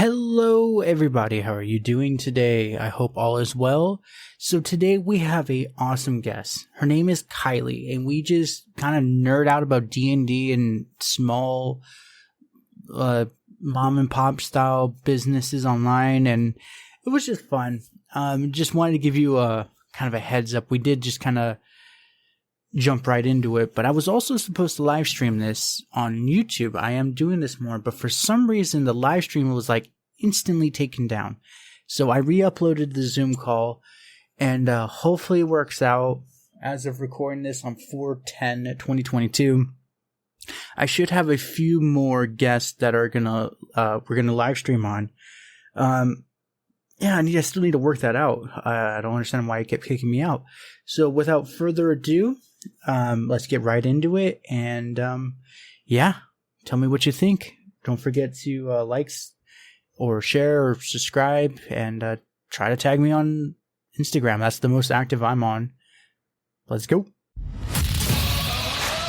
Hello, everybody. How are you doing today? I hope all is well. So today we have a awesome guest. Her name is Kylie, and we just kind of nerd out about D&D and small mom and pop style businesses online, and it was just fun. Just wanted to give you a kind of a heads up. We did just kind of jump right into it, but I was also supposed to live stream this on YouTube. I am doing this more, but for some reason the live stream was like instantly taken down. So I re-uploaded the Zoom call, and hopefully it works out. As of recording this on 4/10/2022, I should have a few more guests that are we're gonna live stream on. Yeah, I still need to work that out. I don't understand why it kept kicking me out. So without further ado, let's get right into it. And yeah, tell me what you think. Don't forget to like or share or subscribe, and try to tag me on Instagram. That's the most active I'm on. Let's go.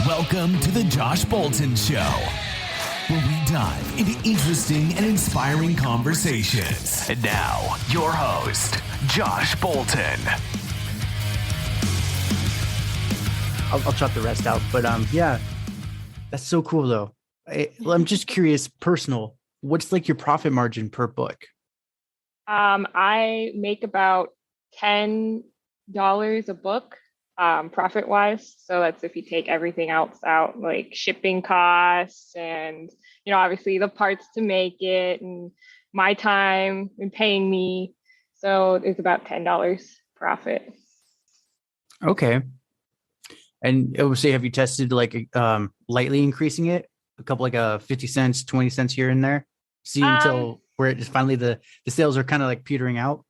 Welcome to the Josh Bolton Show, where we dive into interesting and inspiring conversations. And now, your host, Josh Bolton. I'll chop the rest out, but yeah, that's so cool though. I'm just curious, personal. What's like your profit margin per book? I make about $10 a book, profit wise. So that's if you take everything else out, like shipping costs and, obviously the parts to make it and my time and paying me. So it's about $10 profit. Okay. And I would say, have you tested like lightly increasing it? A couple like 50 cents, 20 cents here and there? See until where it just finally the sales are kind of like petering out?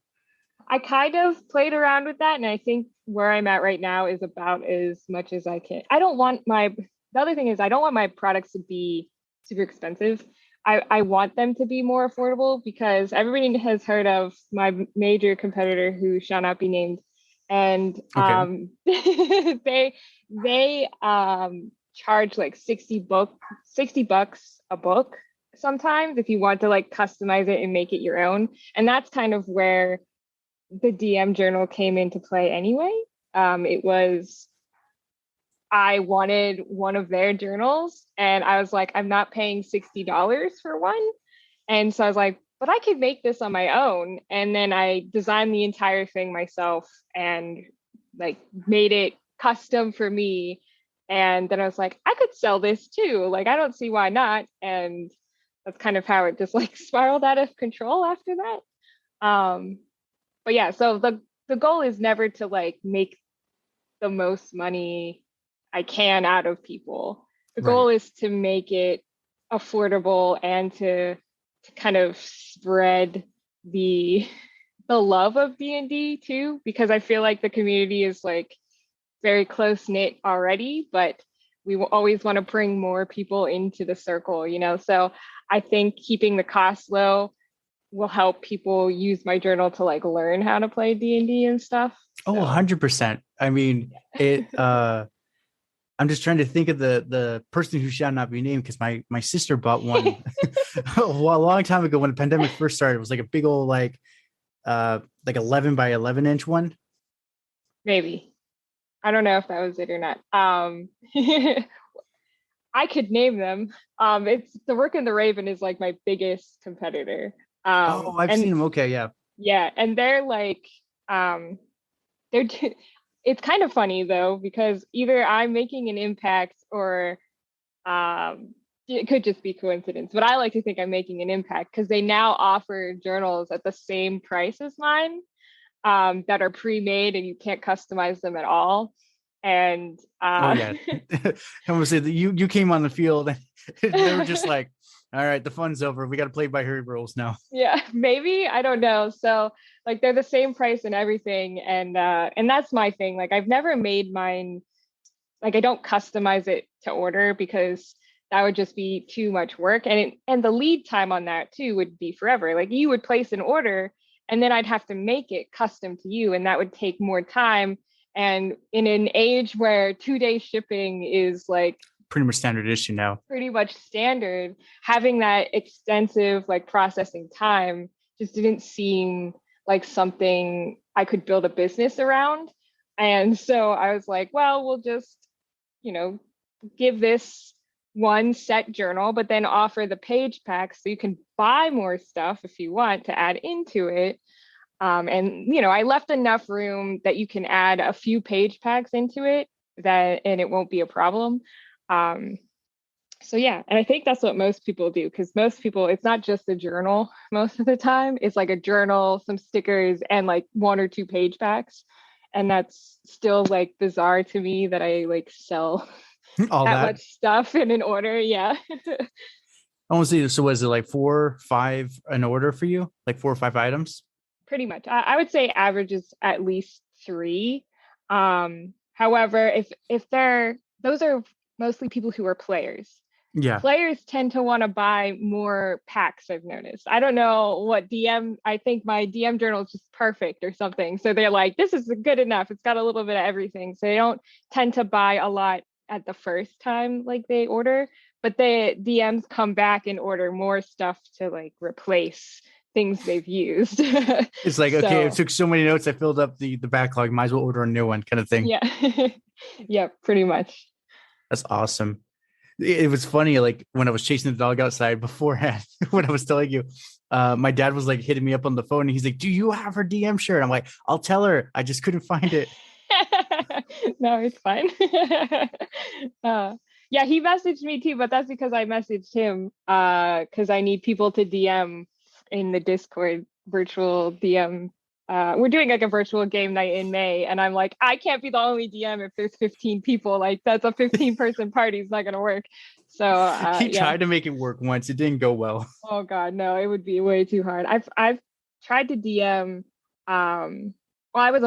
I kind of played around with that, and I think where I'm at right now is about as much as I can. The other thing is I don't want my products to be super expensive. I want them to be more affordable because everybody has heard of my major competitor who shall not be named. And they charge like $60 a book sometimes if you want to like customize it and make it your own. And that's kind of where the DM journal came into play anyway. I wanted one of their journals, and I was like, I'm not paying $60 for one. And so I was like, but I could make this on my own. And then I designed the entire thing myself and like made it custom for me. And then I was like, I could sell this too. Like, I don't see why not. And that's kind of how it just like spiraled out of control after that. But yeah, so the goal is never to like make the most money I can out of people. The goal is to make it affordable and to kind of spread the love of D&D too, because I feel like the community is like very close knit already, but we will always want to bring more people into the circle, So I think keeping the cost low will help people use my journal to like learn how to play D&D and stuff. Oh, 100%. I mean, I'm just trying to think of the person who shall not be named, because my sister bought one a long time ago when the pandemic first started. It was like a big old like 11 by 11 inch one. Maybe. I don't know if that was it or not. I could name them. It's the Rook and the Raven is like my biggest competitor. I've seen them. Okay, yeah. Yeah, and they're like it's kind of funny though, because either I'm making an impact or it could just be coincidence, but I like to think I'm making an impact because they now offer journals at the same price as mine, that are pre-made and you can't customize them at all. And I'm gonna say that you came on the field and they were just like, all right, the fun's over. We got to play by her rules now. Yeah, maybe. I don't know. So like they're the same price and everything. And that's my thing. Like I've never made mine, like I don't customize it to order because that would just be too much work. And the lead time on that too would be forever. Like you would place an order and then I'd have to make it custom to you. And that would take more time. And in an age where 2-day shipping is like pretty much standard issue now. Pretty much standard. Having that extensive like processing time just didn't seem like something I could build a business around. And so I was like, well, we'll just, you know, give this one set journal, but then offer the page packs so you can buy more stuff if you want to add into it. And you know, I left enough room that you can add a few page packs into it and it won't be a problem. So yeah, and I think that's what most people do, because most people, it's not just a journal most of the time. It's like a journal, some stickers, and like 1 or 2 page packs. And that's still like bizarre to me that I like sell All that that. much stuff in an order. Yeah. I want to see. So was it like 4, 5 an order for you? Like 4 or 5 items? Pretty much. I would say average is at least 3. However, if those are mostly people who are players. Yeah. Players tend to want to buy more packs, I've noticed. I don't know what DM, I think my DM journal is just perfect or something. So they're like, this is good enough. It's got a little bit of everything. So they don't tend to buy a lot at the first time like they order, but the DMs come back and order more stuff to like replace things they've used. It's like, okay, I took so many notes, I filled up the backlog, might as well order a new one kind of thing. Yeah. Yeah, pretty much. That's awesome. It was funny, like when I was chasing the dog outside beforehand, when I was telling you, my dad was like hitting me up on the phone and he's like, do you have her DM shirt? I'm like, I'll tell her. I just couldn't find it. No, it's fine. Yeah, he messaged me too, but that's because I messaged him because I need people to DM in the Discord virtual DM. We're doing like a virtual game night in May, and I'm like, I can't be the only DM if there's 15 people. Like that's a 15-person party. It's not gonna work. So he tried to make it work once. It didn't go well. Oh God, no, it would be way too hard. I've tried to DM. Well, I was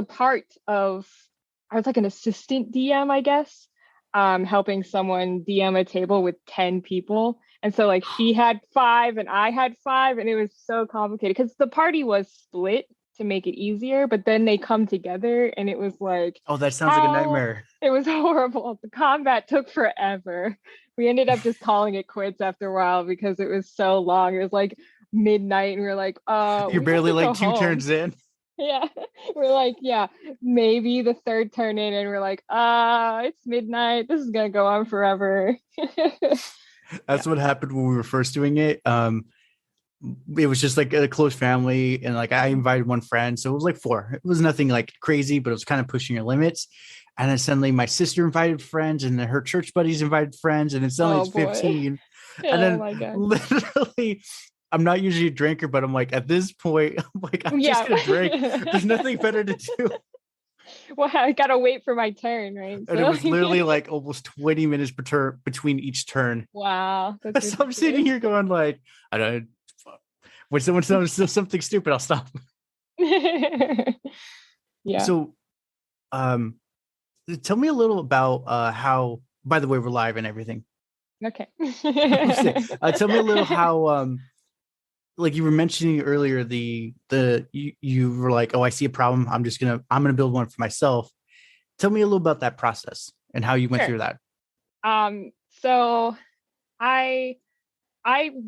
like an assistant DM, I guess, helping someone DM a table with 10 people. And so like she had 5 and I had 5, and it was so complicated because the party was split to make it easier, but then they come together and it was like, oh, that sounds like a nightmare. It was horrible. The combat took forever. We ended up just calling it quits after a while because it was so long. It was like midnight and we were like, you're barely like 2 turns in. Yeah. We're like, yeah, maybe the 3rd turn in, and we're like, it's midnight. This is gonna go on forever. That's what happened when we were first doing it. It was just like a close family, and like I invited one friend, so it was like 4. It was nothing like crazy, but it was kind of pushing your limits. And then suddenly my sister invited friends, and then her church buddies invited friends, and then suddenly it's 15. And then literally, I'm not usually a drinker, but I'm like, at this point, I'm like, I'm just gonna drink. There's nothing better to do. Well, I gotta wait for my turn, right? And it was literally like almost 20 minutes between each turn. Wow. So I'm sitting here going like, I don't. When someone says something stupid, I'll stop. Yeah. So, tell me a little about how. By the way, we're live and everything. Okay. Tell me a little how, like you were mentioning earlier, you were like, oh, I see a problem. I'm gonna build one for myself. Tell me a little about that process and how you went through that. So I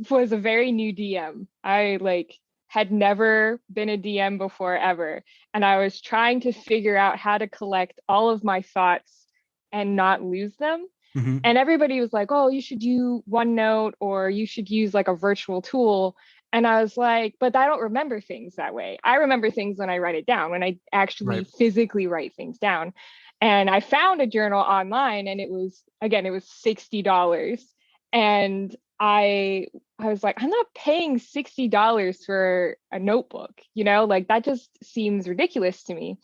was a very new DM. I like had never been a DM before ever. And I was trying to figure out how to collect all of my thoughts and not lose them. Mm-hmm. And everybody was like, oh, you should use OneNote, or you should use like a virtual tool. And I was like, but I don't remember things that way. I remember things when I write it down, when I actually physically write things down. And I found a journal online, and it was $60. And I was like, I'm not paying $60 for a notebook, like that just seems ridiculous to me.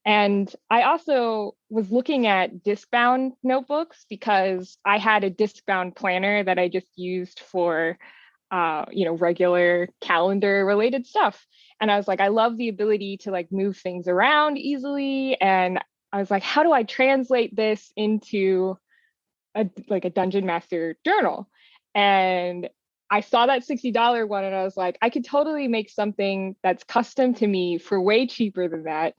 And I also was looking at disc-bound notebooks because I had a disc-bound planner that I just used for, regular calendar related stuff. And I was like, I love the ability to like move things around easily. And I was like, how do I translate this into a Dungeon Master journal? And I saw that $60 one, and I was like, I could totally make something that's custom to me for way cheaper than that.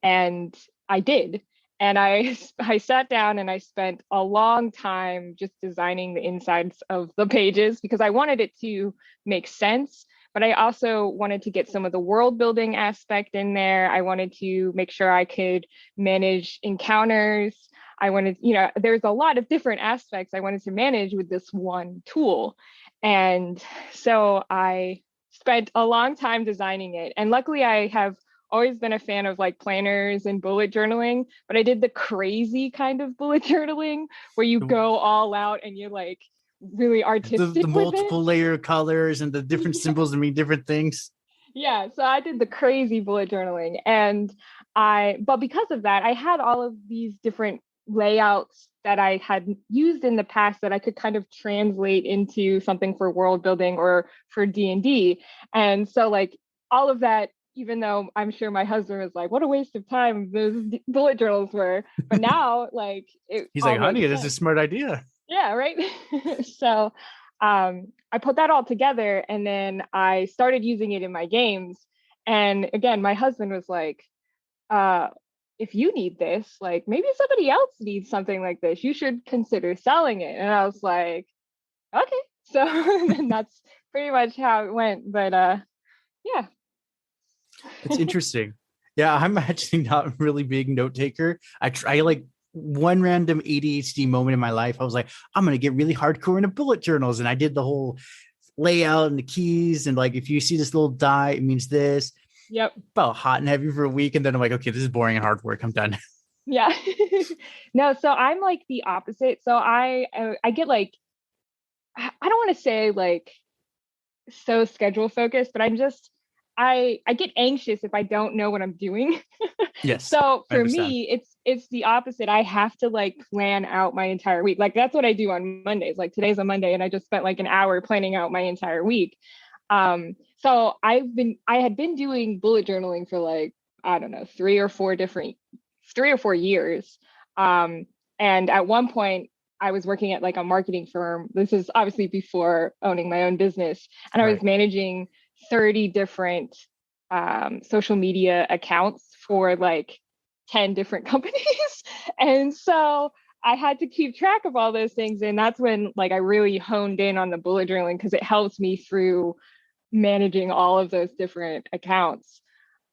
And I did. And I sat down and I spent a long time just designing the insides of the pages because I wanted it to make sense, but I also wanted to get some of the world building aspect in there. I wanted to make sure I could manage encounters. I wanted, there's a lot of different aspects I wanted to manage with this one tool. And so I spent a long time designing it. And luckily I have always been a fan of like planners and bullet journaling, but I did the crazy kind of bullet journaling where you go all out and you're like really artistic the multiple layer colors and the different symbols that mean different things. Yeah, so I did the crazy bullet journaling, and but because of that, I had all of these different layouts that I had used in the past that I could kind of translate into something for world building or for D&D. And so like all of that, even though I'm sure my husband was like, what a waste of time those bullet journals were. But now like he's like, honey, this is a smart idea. Yeah, right. So I put that all together and then I started using it in my games. And again, my husband was like, if you need this, like maybe somebody else needs something like this. You should consider selling it. And I was like, okay. So and that's pretty much how it went. But yeah. It's interesting. Yeah, I'm actually not a really big note taker. I like one random ADHD moment in my life. I was like, I'm going to get really hardcore into bullet journals. And I did the whole layout and the keys. And like, if you see this little die, it means this. Yep. Felt hot and heavy for a week. And then I'm like, okay, this is boring and hard work. I'm done. Yeah. No, so I'm like the opposite. So I get like, I don't want to say like so schedule focused, but I'm just, I get anxious if I don't know what I'm doing. Yes. So for me, it's the opposite. I have to like plan out my entire week. Like that's what I do on Mondays. Like today's a Monday and I just spent like an hour planning out my entire week. So I had been doing bullet journaling for like, I don't know, 3 or 4 years. And at one point I was working at like a marketing firm. This is obviously before owning my own business. And I was managing 30 different social media accounts for like 10 different companies. And so I had to keep track of all those things. And that's when like I really honed in on the bullet journaling because it helps me through managing all of those different accounts.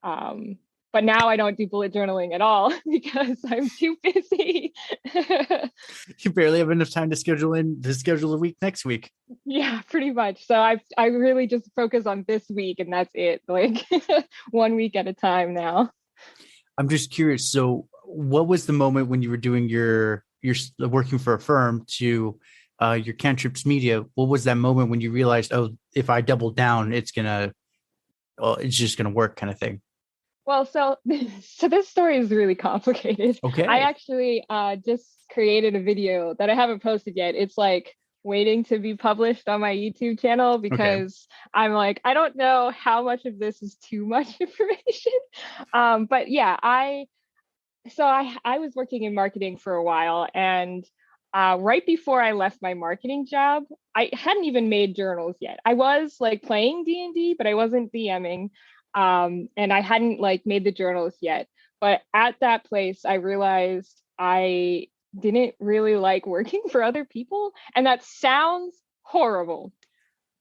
But now I don't do bullet journaling at all because I'm too busy. You barely have enough time to schedule a week next week. Yeah, pretty much. So I really just focus on this week and that's it. Like 1 week at a time now. I'm just curious. So what was the moment when you were doing your working for a firm to your Cantrips Media? What was that moment when you realized, oh, if I double down, it's just gonna work kind of thing? Well, so this story is really complicated. Okay. I actually just created a video that I haven't posted yet. It's like waiting to be published on my YouTube channel because I'm like, I don't know how much of this is too much information. But yeah, I was working in marketing for a while, and right before I left my marketing job, I hadn't even made journals yet. I was like playing D&D, but I wasn't DMing. And I hadn't like made the journals yet. But at that place, I realized I didn't really like working for other people. And that sounds horrible,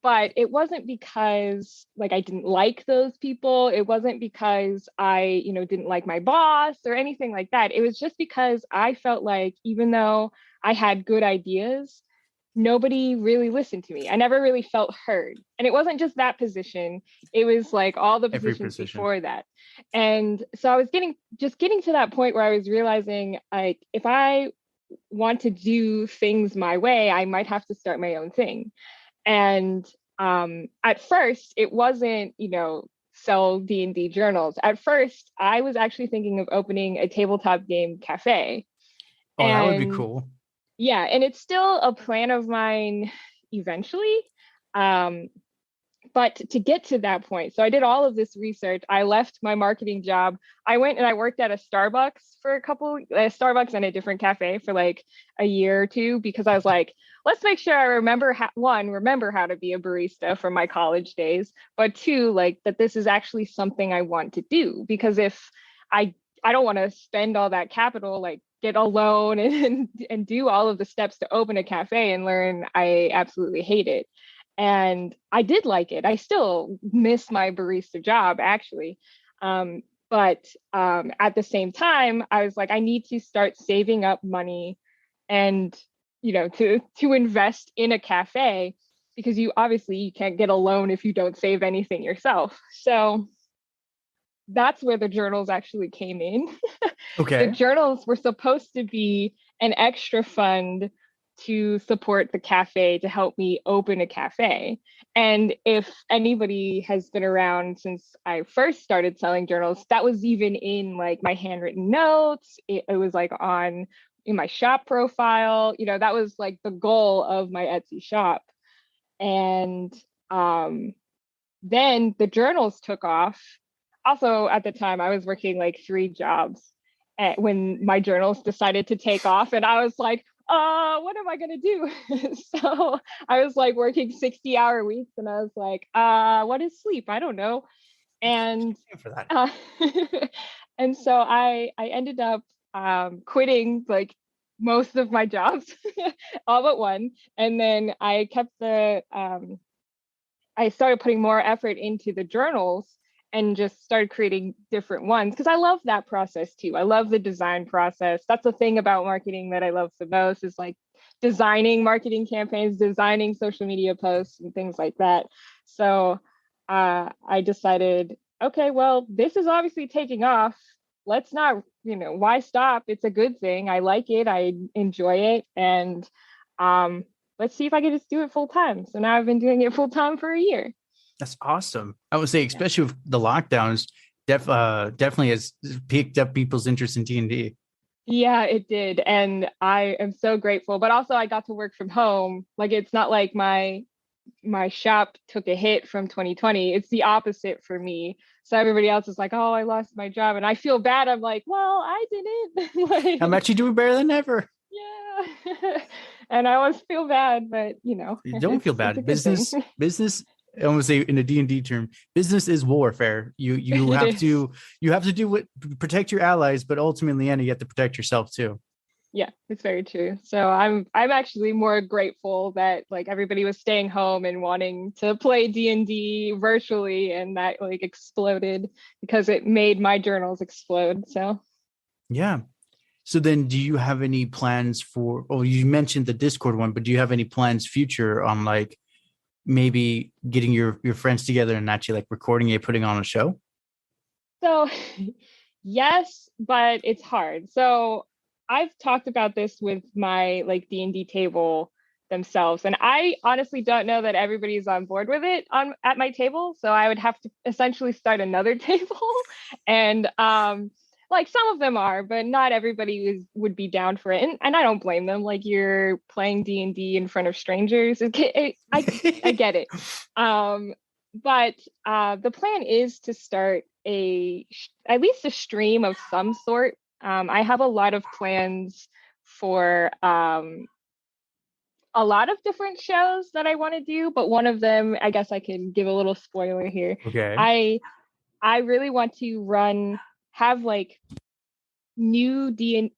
but it wasn't because like I didn't like those people. It wasn't because I, didn't like my boss or anything like that. It was just because I felt like even though I had good ideas, nobody really listened to me. I never really felt heard. And it wasn't just that position. It was like all the positions before that. And so I was getting to that point where I was realizing like, if I want to do things my way, I might have to start my own thing. And at first it wasn't, sell D&D journals. At first I was actually thinking of opening a tabletop game cafe. Oh, that would be cool. Yeah, and it's still a plan of mine eventually. But to get to that point, so I did all of this research. I left my marketing job. I went and I worked at a Starbucks for Starbucks and a different cafe for like a year or two because I was like, let's make sure I remember how to be a barista from my college days, but 2, like that this is actually something I want to do, because if I I don't want to spend all that capital, like get a loan and do all of the steps to open a cafe and learn. I absolutely hate it. And I did like it. I still miss my barista job, actually. But at the same time, I was like, I need to start saving up money and, to invest in a cafe, because you can't get a loan if you don't save anything yourself. So that's where the journals actually came in. The Okay. journals were supposed to be an extra fund to support the cafe, to help me open a cafe. And if anybody has been around since I first started selling journals, that was even in like my handwritten notes. It was like in my shop profile. That was like the goal of my Etsy shop. And then the journals took off. Also, at the time, I was working like 3 jobs when my journals decided to take off. And I was like, what am I going to do? So I was like working 60-hour weeks, and I was like, what is sleep? I don't know. And For that. and so I ended up quitting like most of my jobs all but one. And then I kept I started putting more effort into the journals and just started creating different ones, because I love that process too. I love the design process. That's the thing about marketing that I love the most, is like designing marketing campaigns, designing social media posts and things like that. So I decided, okay, well, this is obviously taking off. Let's not, why stop? It's a good thing. I like it. I enjoy it. And let's see if I can just do it full time. So now I've been doing it full time for a year. That's awesome. I would say, especially with the lockdowns, definitely has piqued up people's interest in D&D. Yeah, it did. And I am so grateful. But also I got to work from home. Like, it's not like my shop took a hit from 2020. It's the opposite for me. So everybody else is like, oh, I lost my job. And I feel bad. I'm like, well, I didn't. I'm Like, actually doing better than ever. yeah. And I always feel bad, but You don't feel it's a bad. good thing. Business. I want to say in a D&D term, business is warfare. You It have is. to do what protect your allies, but ultimately in the end, you have to protect yourself too. Yeah, it's very true. So I'm actually more grateful that like everybody was staying home and wanting to play D&D virtually, and that like exploded, because it made my journals explode. So Yeah. So then, do you have any plans for? Oh, you mentioned the Discord one, but do you have any plans future on like maybe getting your friends together and actually like recording it, putting on a show? so yes, but it's hard. So I've talked about this with my like D&D table themselves, and I honestly don't know that everybody's on board with it on at my table. So I would have to essentially start another table. And like some of them are, but not everybody would be down for it. And I don't blame them. Like, you're playing D&D in front of strangers. I get it. But the plan is to start at least a stream of some sort. I have a lot of plans for a lot of different shows that I want to do, but one of them, I guess I can give a little spoiler here. Okay. I really want to have like new DMs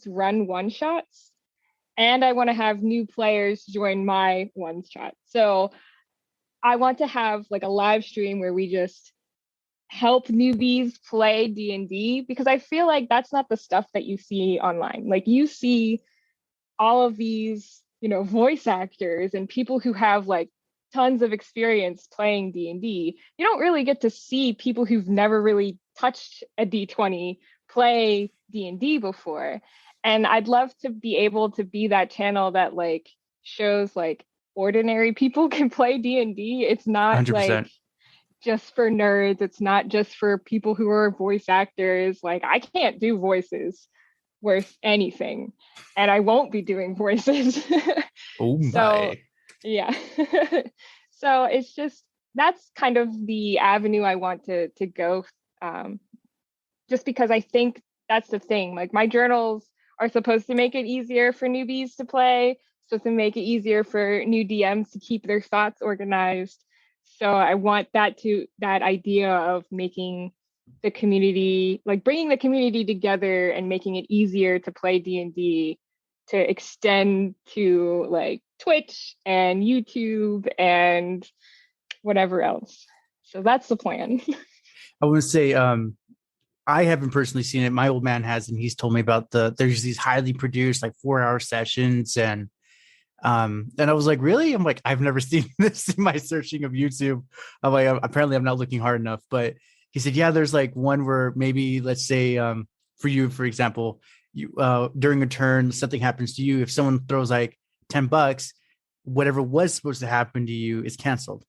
run one shots, and I want to have new players join my one shot. So I want to have like a live stream where we just help newbies play D&D, because I feel like that's not the stuff that you see online. Like, you see all of these, voice actors and people who have like tons of experience playing D&D. You don't really get to see people who've never really touched a D20 play D&D before. And I'd love to be able to be that channel that like shows like ordinary people can play D&D. It's not like 100%. just for nerds. It's not just for people who are voice actors. Like, I can't do voices worth anything, and I won't be doing voices. Oh So my. yeah. So it's just, that's kind of the avenue I want to go, just because I think that's the thing. Like, my journals are supposed to make it easier for newbies to play, supposed to make it easier for new DMs to keep their thoughts organized. So I want that idea of making the community, like bringing the community together and making it easier to play D&D, to extend to like Twitch and YouTube and whatever else. So that's the plan. I want to say, I haven't personally seen it. My old man has, and he's told me about there's these highly produced like 4-hour sessions, and I was like, really? I'm like, I've never seen this in my searching of YouTube. I'm like, apparently I'm not looking hard enough. But he said, yeah, there's like one where maybe, let's say, for you, for example, you during a turn, something happens to you. If someone throws like $10, whatever was supposed to happen to you is canceled.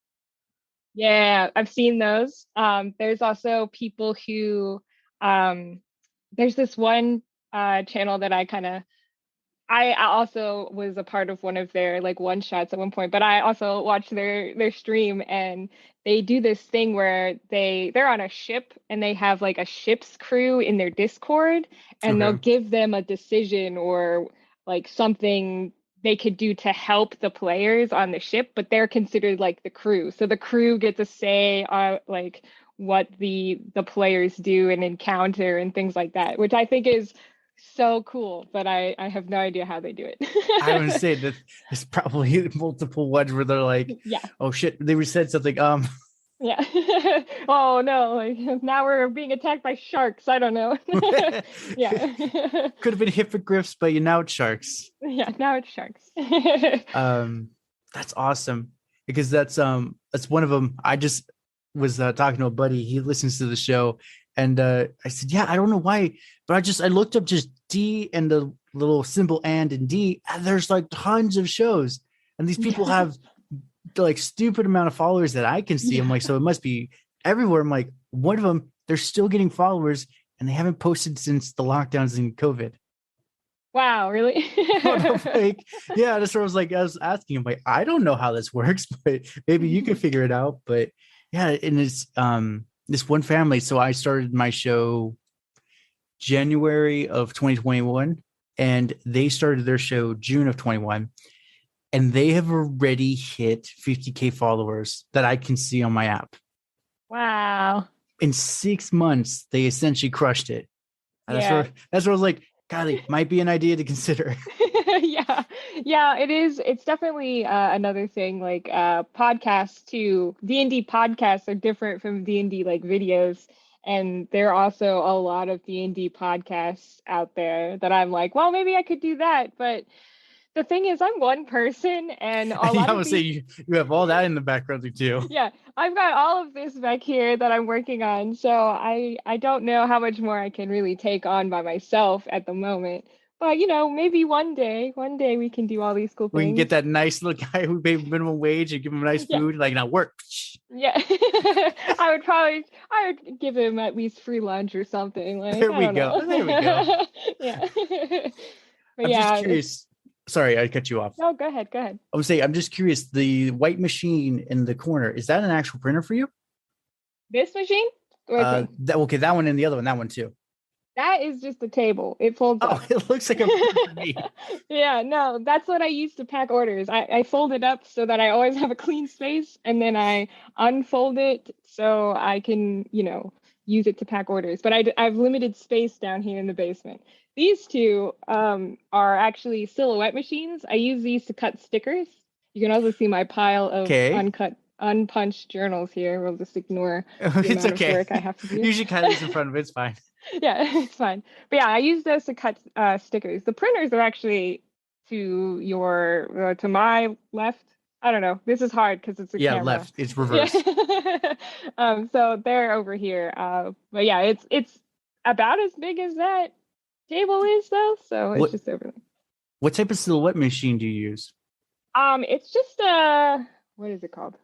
Yeah, I've seen those. There's also people who, there's this one channel that I also was a part of one of their like one shots at one point, but I also watched their stream, and they do this thing where they're on a ship and they have like a ship's crew in their Discord, and they'll give them a decision or like something they could do to help the players on the ship, but they're considered like the crew. So the crew get to say like what the players do and encounter and things like that, which I think is so cool, but I have no idea how they do it. I would say that there's probably multiple ones where they're like, yeah, oh shit, they said something. yeah. Oh no, like now we're being attacked by sharks. I don't know. Yeah. Could have been hippogriffs, but now it's sharks. Yeah, now it's sharks. That's awesome, because that's one of them. I just was talking to a buddy. He listens to the show, and I said, yeah, I don't know why, but I looked up just D and the little symbol and D, and there's like tons of shows, and these people have like stupid amount of followers that I can see. I'm like, so it must be everywhere. I'm like, one of them, they're still getting followers, and they haven't posted since the lockdowns in COVID. Wow, really? Like, yeah, that's what I was asking him, like, I don't know how this works, but maybe you can figure it out. But yeah, and it's this one family. So I started my show January of 2021, and they started their show June of 21, and they have already hit 50K followers that I can see on my app. Wow. In 6 months, they essentially crushed it. And Yeah. that's where I was like, Kylie, might be an idea to consider. Yeah, it is. It's definitely another thing. Like podcasts too. D&D podcasts are different from D&D like videos, and there are also a lot of D&D podcasts out there that I'm like, well, maybe I could do that. But the thing is, I'm one person, and a lot I of would say you have all that in the background too. Yeah, I've got all of this back here that I'm working on, so I don't know how much more I can really take on by myself at the moment. But maybe one day we can do all these cool things. We can get that nice little guy who paid minimum wage and give him nice food, like now work. Yeah, I would give him at least free lunch or something. Like, there we go. Yeah. But I'm just curious. Sorry, I cut you off. No, go ahead. I would say, I'm just curious. The white machine in the corner, is that an actual printer for you? This machine? That one and the other one, that one too. That is just a table. It folds up. It looks like a printer to me. Yeah, no, that's what I use to pack orders. I fold it up so that I always have a clean space, and then I unfold it so I can, use it to pack orders. But I've limited space down here in the basement. These two are actually silhouette machines. I use these to cut stickers. You can also see my pile of unpunched journals here. We'll just ignore the amount of work I have to do. Usually Kylie's in front of it. It's fine. Yeah, it's fine. But yeah, I use those to cut stickers. The printers are actually to my left. I don't know. This is hard because it's a camera. Left. It's reversed. Yeah. So they're over here. But yeah, it's about as big as that table is though. So it's just over there. What type of silhouette machine do you use? It's just what is it called?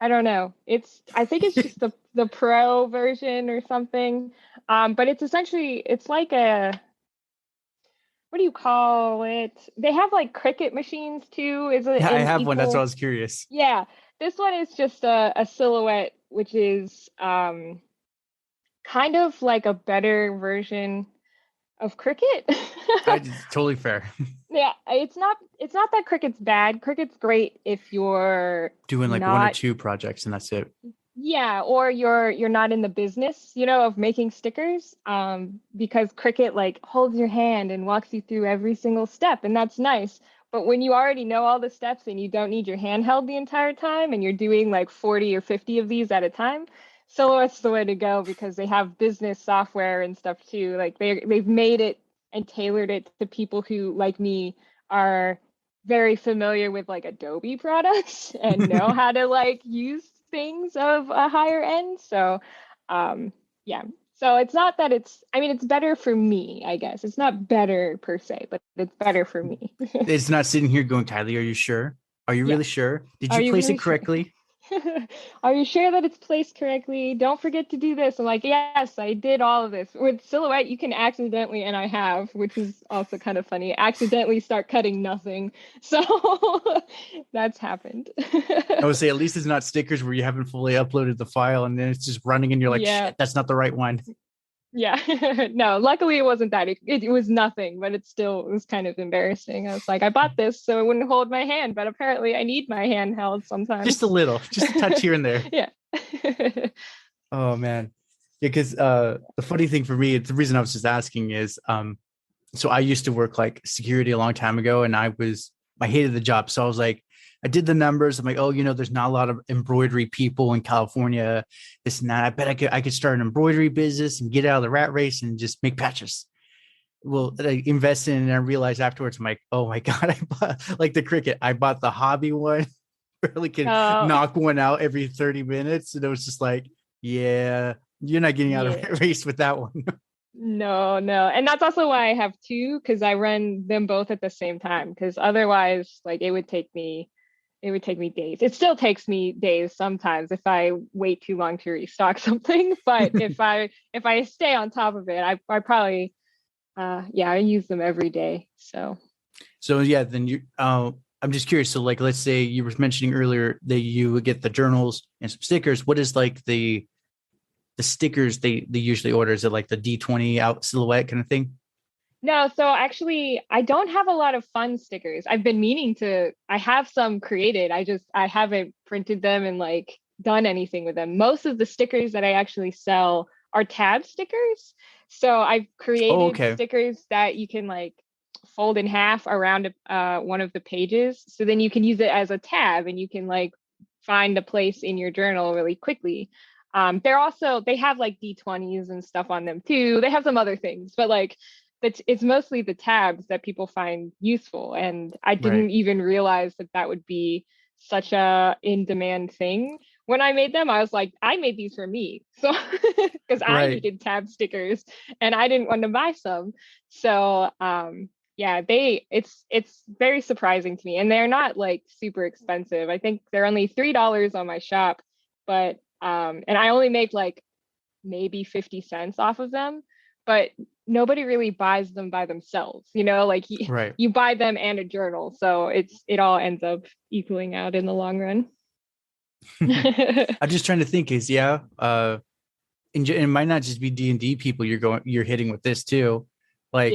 I don't know. I think it's just the pro version or something. But it's like a, what do you call it? They have like Cricut machines too. I have one. That's why I was curious. Yeah. This one is just a silhouette, which is kind of like a better version of Cricut. Totally fair. Yeah, it's not that Cricut's bad. Cricut's great if you're doing like one or two projects and that's it. Yeah, or you're not in the business, of making stickers, because Cricut like holds your hand and walks you through every single step, and that's nice. But when you already know all the steps and you don't need your hand held the entire time, and you're doing like 40 or 50 of these at a time, Silhouette's the way to go because they have business software and stuff too. Like they've made it and tailored it to people who, like me, are very familiar with like Adobe products and know how to like use things of a higher end. So, yeah. So it's not that it's better for me, I guess. It's not better per se, but it's better for me. It's not sitting here going, Kylie, are you sure? Are you Yeah. really sure? Did Are you you place really it correctly? Are you sure that it's placed correctly? Don't forget to do this. I'm like, yes, I did all of this. With Silhouette, you can accidentally, and I have, which is also kind of funny, accidentally start cutting nothing. So that's happened. I would say at least it's not stickers where you haven't fully uploaded the file and then it's just running and you're like, Yeah. shit, that's not the right one. Yeah. No, luckily it wasn't that. It was nothing, but it was kind of embarrassing. I was like, I bought this so it wouldn't hold my hand, but apparently I need my hand held sometimes. Just a little, just a touch here and there. Yeah. Oh man. Yeah, because the funny thing for me, the reason I was just asking is so I used to work like security a long time ago and I hated the job. So I was like, I did the numbers. I'm like, oh, there's not a lot of embroidery people in California, this and that. I bet I could start an embroidery business and get out of the rat race and just make patches. Well, I invested in it and I realized afterwards, I'm like, oh my God, I bought like the Cricut. I bought the hobby one, barely can knock one out every 30 minutes. And it was just like, yeah, you're not getting out of the race with that one. No. And that's also why I have two, because I run them both at the same time. Because otherwise, like it would take me days. It still takes me days sometimes if I wait too long to restock something. But if I stay on top of it, I probably I use them every day. So yeah, then I'm just curious. So like, let's say you were mentioning earlier that you would get the journals and some stickers. What is like the stickers they usually order? Is it like the D20 out silhouette kind of thing? no, so actually I don't have a lot of fun stickers. I've been meaning to. I have some created. I haven't printed them and like done anything with them. Most of the stickers that I actually sell are tab stickers. So I've created stickers that you can like fold in half around one of the pages. So then you can use it as a tab and you can like find a place in your journal really quickly. They have like D20s and stuff on them too. They have some other things, but like it's mostly the tabs that people find useful. And I didn't even realize that would be such a in-demand thing. When I made them, I was like, I made these for me. So because I needed tab stickers and I didn't want to buy some. So it's very surprising to me. And they're not like super expensive. I think they're only $3 on my shop, but and I only make like maybe 50 cents off of them. But nobody really buys them by themselves, like you buy them and a journal. So it all ends up equaling out in the long run. I'm just trying to think it might not just be D&D people you're hitting with this too. Like,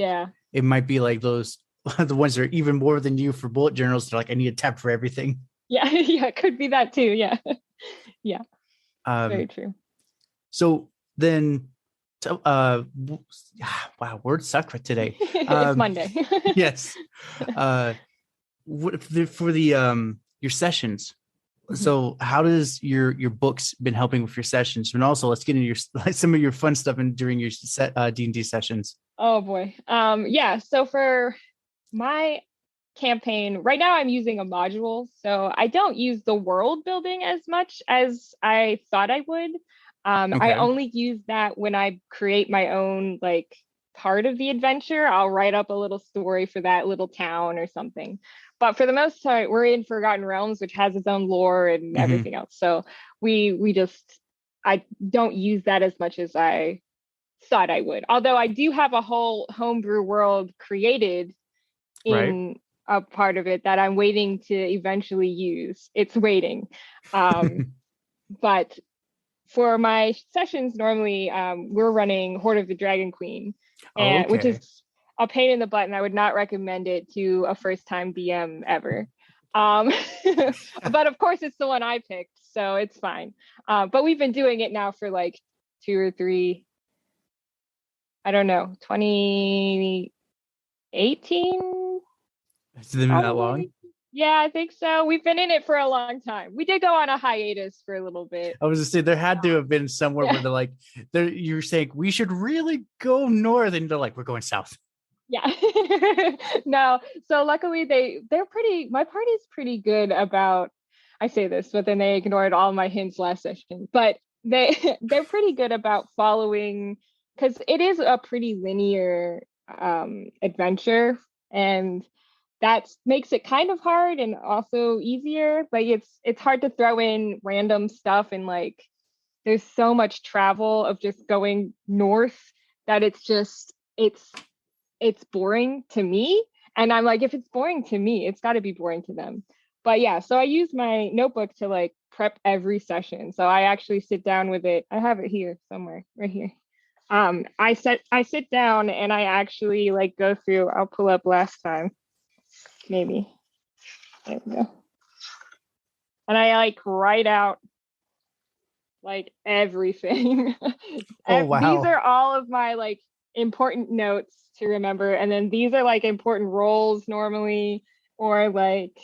it might be like those, the ones that are even more than you for bullet journals. They're like, I need a tab for everything. Yeah. It could be that too. Yeah. Yeah. Very true. So then, wow, words suck for today. It's Monday. Yes. For your sessions. So how does your books been helping with your sessions? And also let's get into some of your fun stuff during your D&D sessions. Oh boy. So for my campaign right now, I'm using a module. So I don't use the world building as much as I thought I would. I only use that when I create my own like part of the adventure. I'll write up a little story for that little town or something. But for the most part, we're in Forgotten Realms, which has its own lore and everything else. So I don't use that as much as I thought I would. Although I do have a whole homebrew world created in a part of it that I'm waiting to eventually use. It's waiting. But for my sessions, normally we're running Horde of the Dragon Queen, which is a pain in the butt, and I would not recommend it to a first-time DM ever. But of course, it's the one I picked, so it's fine. But we've been doing it now for like 2 or 3, I don't know, 2018. It's been that long. Yeah, I think so. We've been in it for a long time. We did go on a hiatus for a little bit. I was to say there had to have been somewhere where they're like, you're saying we should really go north, and they're like, we're going south. Yeah. No. So luckily my party's pretty good about, I say this, but then they ignored all my hints last session. But they're pretty good about following, because it is a pretty linear adventure, and that makes it kind of hard and also easier. Like it's hard to throw in random stuff, and like there's so much travel of just going north that it's boring to me. And I'm like, if it's boring to me, it's got to be boring to them. But yeah, so I use my notebook to like prep every session. So I actually sit down with it. I have it here somewhere, right here. I sit down and I actually like go through. I'll pull up last time, maybe. There we go. And I like write out like everything. Oh, wow. These are all of my like important notes to remember. And then these are like important roles normally, or like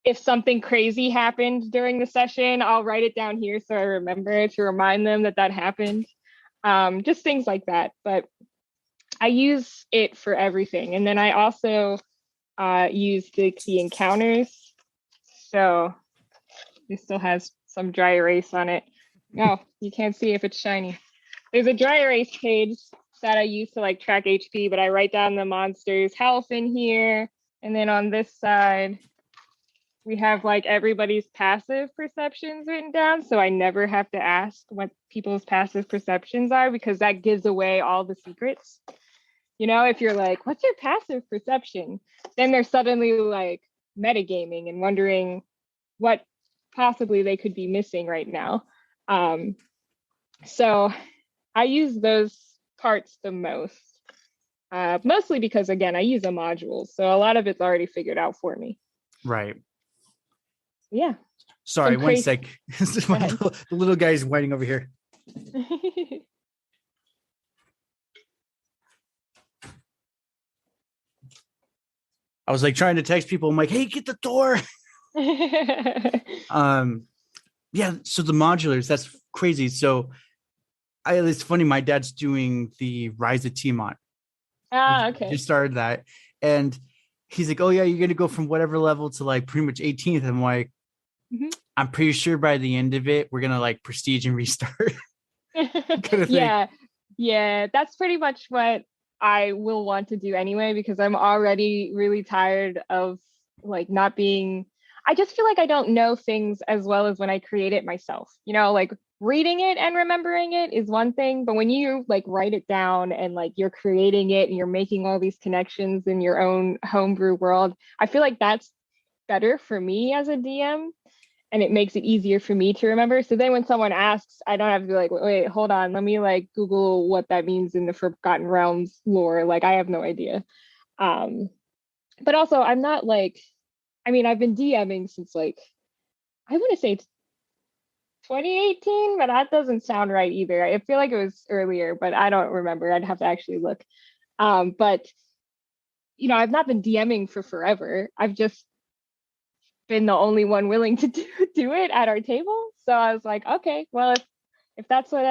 if something crazy happened during the session, I'll write it down here so I remember to remind them that happened. Just things like that. But I use it for everything. And then I also use the encounters. So it still has some dry erase on it. Oh, you can't see if it's shiny. There's a dry erase page that I use to like track HP, but I write down the monster's health in here. And then on this side, we have like everybody's passive perceptions written down. So I never have to ask what people's passive perceptions are, because that gives away all the secrets. You know, if you're like, what's your passive perception? Then they're suddenly like metagaming and wondering what possibly they could be missing right now. So I use those parts the most, mostly because, again, I use a module. So a lot of it's already figured out for me. Right. Yeah. Sorry, one sec. The little guy's whining over here. I was like trying to text people. I'm like, hey, get the door. Yeah. So the modulars, that's crazy. So it's funny. My dad's doing the Rise of Tiamat. Okay. Just started that. And he's like, oh yeah, you're going to go from whatever level to like pretty much 18th. I'm like, I'm pretty sure by the end of it, we're going to like prestige and restart. kind of Yeah. That's pretty much what I will want to do anyway, because I'm already really tired of like not being, I just feel like I don't know things as well as when I create it myself. You know, like reading it and remembering it is one thing, but when you like write it down and like you're creating it and you're making all these connections in your own homebrew world, I feel like that's better for me as a DM, and it makes it easier for me to remember. So then when someone asks, I don't have to be like, wait, hold on, let me like Google what that means in the Forgotten Realms lore. Like I have no idea. But also I'm not like, I mean, I've been DMing since like, I want to say 2018, but that doesn't sound right either. I feel like it was earlier, but I don't remember. I'd have to actually look. But, you know, I've not been DMing for forever. I've just been the only one willing to do it at our table. So I was like, okay, well, if that's what,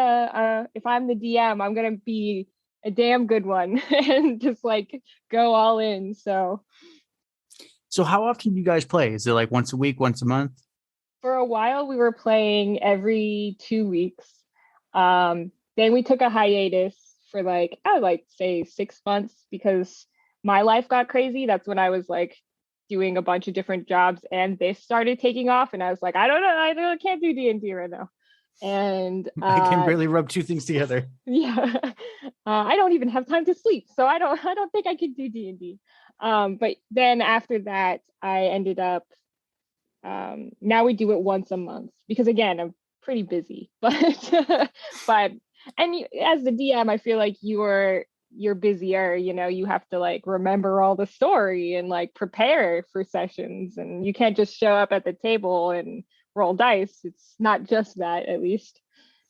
if I'm the DM, I'm going to be a damn good one and just like go all in. So how often do you guys play? Is it like once a week, once a month? For a while, we were playing every 2 weeks. Then we took a hiatus for like, I would like say 6 months, because my life got crazy. That's when I was like doing a bunch of different jobs, and this started taking off. And I was like, I don't know, I can't do D&D right now. And I can barely rub two things together. Yeah, I don't even have time to sleep, so I don't think I can do D&D. But then after that, I ended up. Now we do it once a month, because again, I'm pretty busy. But as the DM, I feel like you're busier. You know, you have to like remember all the story and like prepare for sessions, and you can't just show up at the table and roll dice. It's not just that, at least.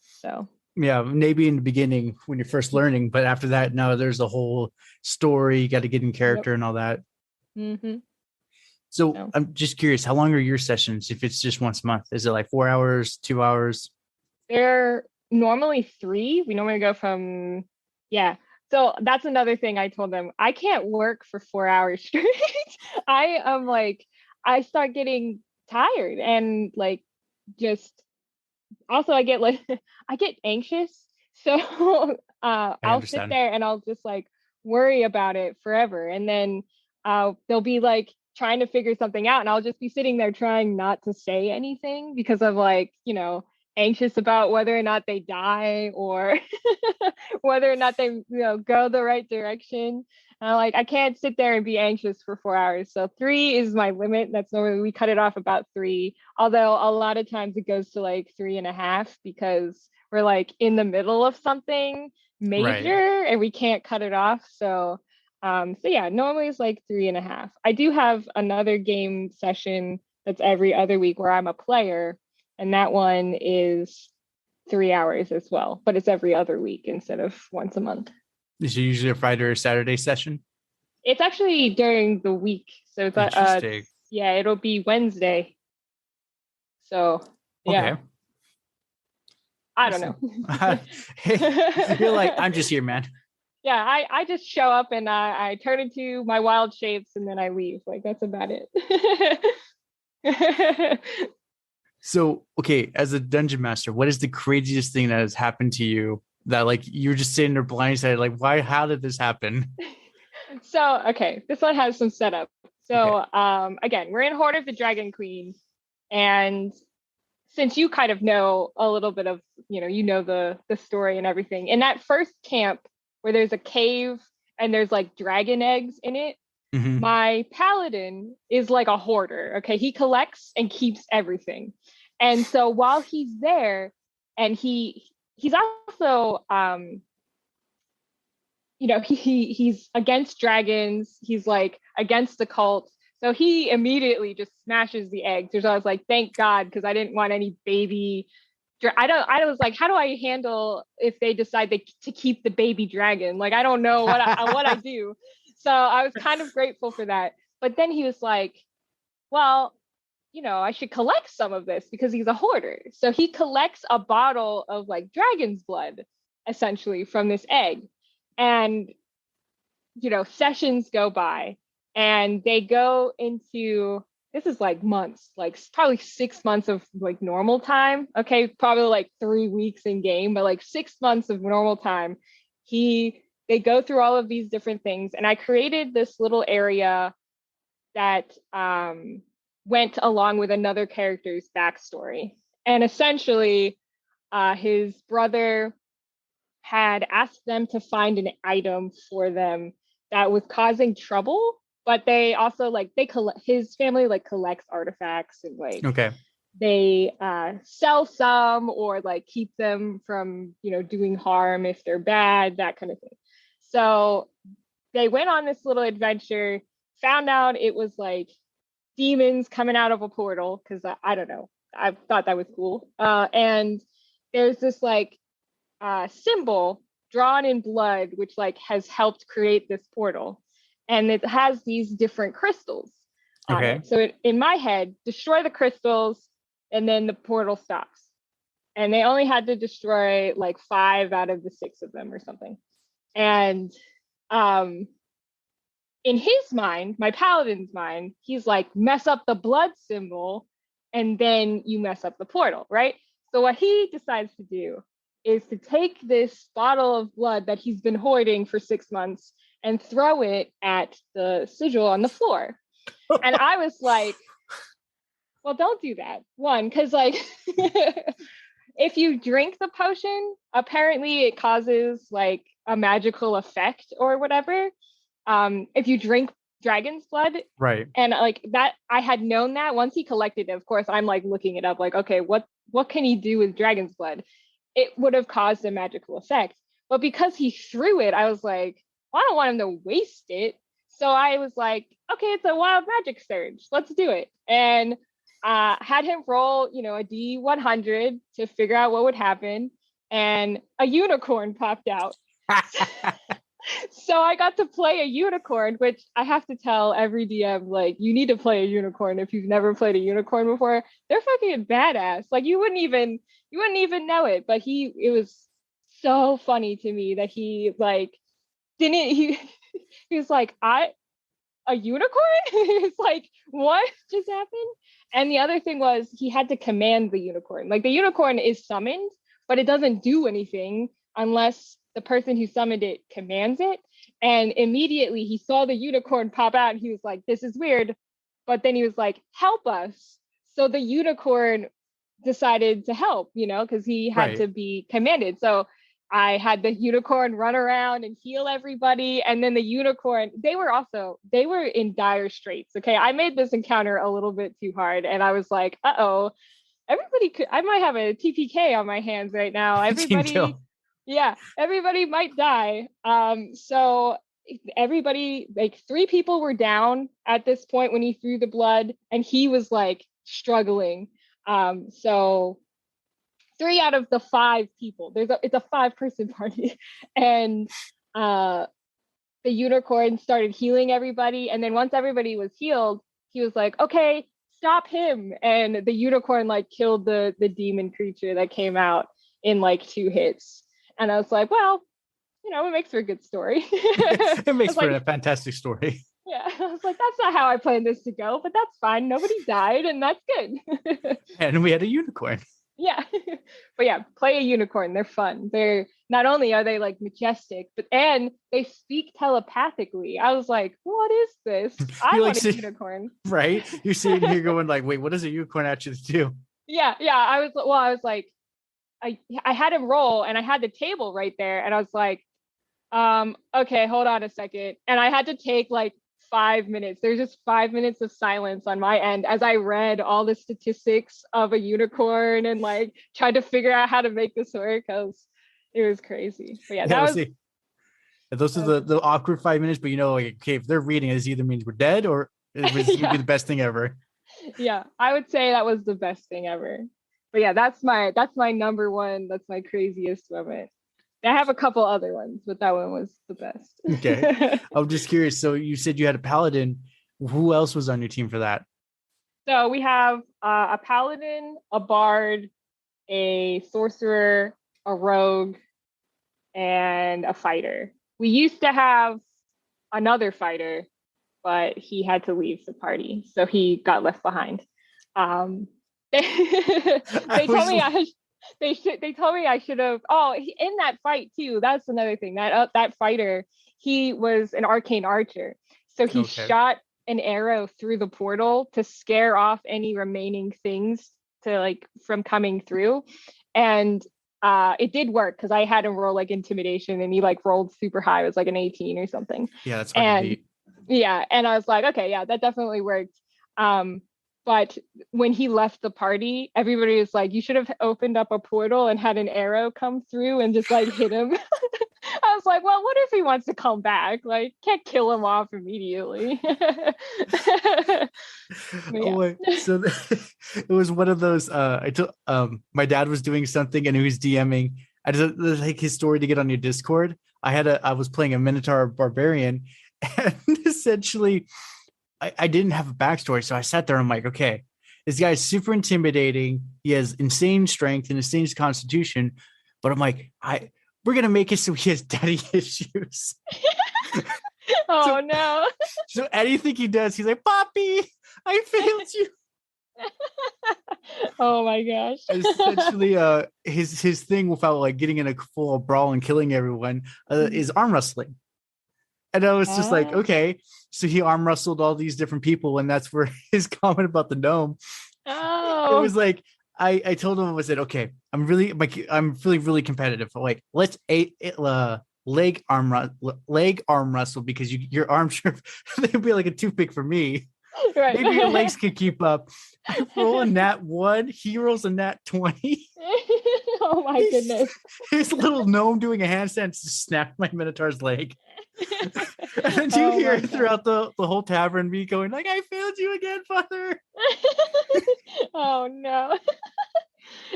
So Yeah, maybe in the beginning when you're first learning, but after that, no, there's a whole story. You got to get in character and all that. Mm-hmm. So No. I'm just curious, how long are your sessions if it's just once a month? Is it like 4 hours, 2 hours? They're normally 3. We normally go from, yeah. So that's another thing I told them. I can't work for 4 hours straight. I am like, I start getting tired and like just also I get like I get anxious. So I I'll sit understand. there and I'll just like worry about it forever. And then they'll be like trying to figure something out and I'll just be sitting there trying not to say anything because of like, anxious about whether or not they die or whether or not they, go the right direction. I can't sit there and be anxious for 4 hours. So 3 is my limit. That's normally we cut it off about 3. Although a lot of times it goes to like 3.5 because we're like in the middle of something major Right. and we can't cut it off. So yeah, normally it's like 3.5. I do have another game session that's every other week where I'm a player, and that one is 3 hours as well, but it's every other week instead of once a month. Is it usually a Friday or Saturday session? It's actually during the week. So Interesting. yeah, it'll be Wednesday. So yeah, Okay. I don't know. You're like, I'm just here, man. Yeah, I just show up and I turn into my wild shapes and then I leave. Like that's about it. So, okay, as a dungeon master, what is the craziest thing that has happened to you that like you're just sitting there blindsided, like, why, how did this happen? So, okay, this one has some setup. Okay. So, again, we're in Horde of the Dragon Queen, and since you kind of know a little bit of, the story and everything, in that first camp where there's a cave and there's like dragon eggs in it, Mhm. my paladin is like a hoarder. Okay, he collects and keeps everything, and so while he's there, and he's also he's against dragons. He's like against the cult. So he immediately just smashes the eggs. So I was like, thank God, because I didn't want any baby. I was like, how do I handle if they decide to keep the baby dragon? Like, I don't know what I do. So I was kind of grateful for that. But then he was like, well, I should collect some of this because he's a hoarder. So he collects a bottle of like dragon's blood, essentially, from this egg. And, sessions go by and they go into, this is like months, like probably 6 months of like normal time. Okay. Probably like 3 weeks in game, but like 6 months of normal time. They go through all of these different things. And I created this little area that went along with another character's backstory. And essentially, his brother had asked them to find an item for them that was causing trouble, but they also like his family like collects artifacts and like Okay. they sell some or like keep them from doing harm if they're bad, that kind of thing. So they went on this little adventure, found out it was like demons coming out of a portal because I don't know, I thought that was cool. And there's this like symbol drawn in blood which like has helped create this portal, and it has these different crystals on Okay. it. So in my head, destroy the crystals and then the portal stops, and they only had to destroy like 5 out of the 6 of them or something. And in his mind, my paladin's mind, he's like, mess up the blood symbol and then you mess up the portal, right? So what he decides to do is to take this bottle of blood that he's been hoarding for 6 months and throw it at the sigil on the floor. And I was like, well, don't do that. One, because like if you drink the potion, apparently it causes like a magical effect or whatever. If you drink dragon's blood, Right. and like that, I had known that once he collected it. Of course, I'm like looking it up, like, okay, what can he do with dragon's blood? It would have caused a magical effect, but because he threw it, I was like, well, I don't want him to waste it. So I was like, okay, it's a wild magic surge. Let's do it. And had him roll, a D100 to figure out what would happen, and a unicorn popped out. So I got to play a unicorn, which I have to tell every DM, like, you need to play a unicorn if you've never played a unicorn before. They're fucking badass. Like, you wouldn't even know it. But it was so funny to me that he like didn't he he was like, a unicorn? It's like, what just happened? And the other thing was he had to command the unicorn. Like, the unicorn is summoned, but it doesn't do anything unless the person who summoned it commands it. And immediately he saw the unicorn pop out and he was like, this is weird. But then he was like, help us. So the unicorn decided to help, because he had to be commanded. So I had the unicorn run around and heal everybody. And then the unicorn, they were in dire straits. Okay. I made this encounter a little bit too hard. And I was like, uh-oh, I might have a TPK on my hands right now. Everybody might die. So everybody, like 3 people were down at this point when he threw the blood, and he was like struggling. So 3 out of the 5 people, it's a 5-person party, and the unicorn started healing everybody. And then once everybody was healed, he was like, okay, stop him. And the unicorn like killed the demon creature that came out in like 2 hits. And I was like, well, it makes for a good story. It makes for a fantastic story. Yeah, I was like, that's not how I planned this to go, but that's fine. Nobody died, and that's good. And we had a unicorn. Yeah, but yeah, play a unicorn. They're fun. They're not only are they like majestic, and they speak telepathically. I was like, what is this? I want a unicorn. Right? You're sitting here going like, wait, what does a unicorn actually do? Yeah. I was like, I had him roll, and I had the table right there, and I was like, okay, hold on a second. And I had to take like 5 minutes. There's just 5 minutes of silence on my end as I read all the statistics of a unicorn and like tried to figure out how to make this work, because it was crazy. But yeah, those are the awkward 5 minutes, but like, okay, if they're reading it either means we're dead or it would be the best thing ever. Yeah, I would say that was the best thing ever. But yeah, that's my number one. That's my craziest moment. I have a couple other ones, but that one was the best. Okay. I'm just curious. So you said you had a paladin. Who else was on your team for that? So we have a paladin, a bard, a sorcerer, a rogue, and a fighter. We used to have another fighter, but he had to leave the party, so he got left behind. They told me they told me I should have. Oh, in that fight too. That's another thing. That fighter, he was an arcane archer, so he shot an arrow through the portal to scare off any remaining things from coming through, and it did work because I had him roll like intimidation, and he like rolled super high. It was like an 18 or something. Yeah, that's hard to beat. Yeah, and I was like, okay, yeah, that definitely worked. But when he left the party, everybody was like, you should have opened up a portal and had an arrow come through and just like hit him. I was like, well, what if he wants to come back? Like, can't kill him off immediately. So it was one of those, my dad was doing something and he was DMing. I just like his story to get on your Discord. I was playing a Minotaur Barbarian, and essentially I didn't have a backstory. So I sat there and I'm like, okay, this guy's super intimidating. He has insane strength and insane constitution. But I'm like, we're going to make it so he has daddy issues. No. So anything he does, he's like, Poppy, I failed you. Oh my gosh. Essentially, his thing without like getting in a full brawl and killing everyone is arm wrestling. And I was just like, okay. So he arm wrestled all these different people, and that's where his comment about the gnome. Oh. It was like I told him, I said, okay, I'm feeling really competitive. Like, let's leg arm wrestle, because your arms they'd be like a toothpick for me. Right. Maybe your legs could keep up. I roll a nat 1, he rolls a nat 20. Oh my goodness. His little gnome doing a handstand to snap my Minotaur's leg. And then you hear throughout the whole tavern me going like, I failed you again, father. Oh no.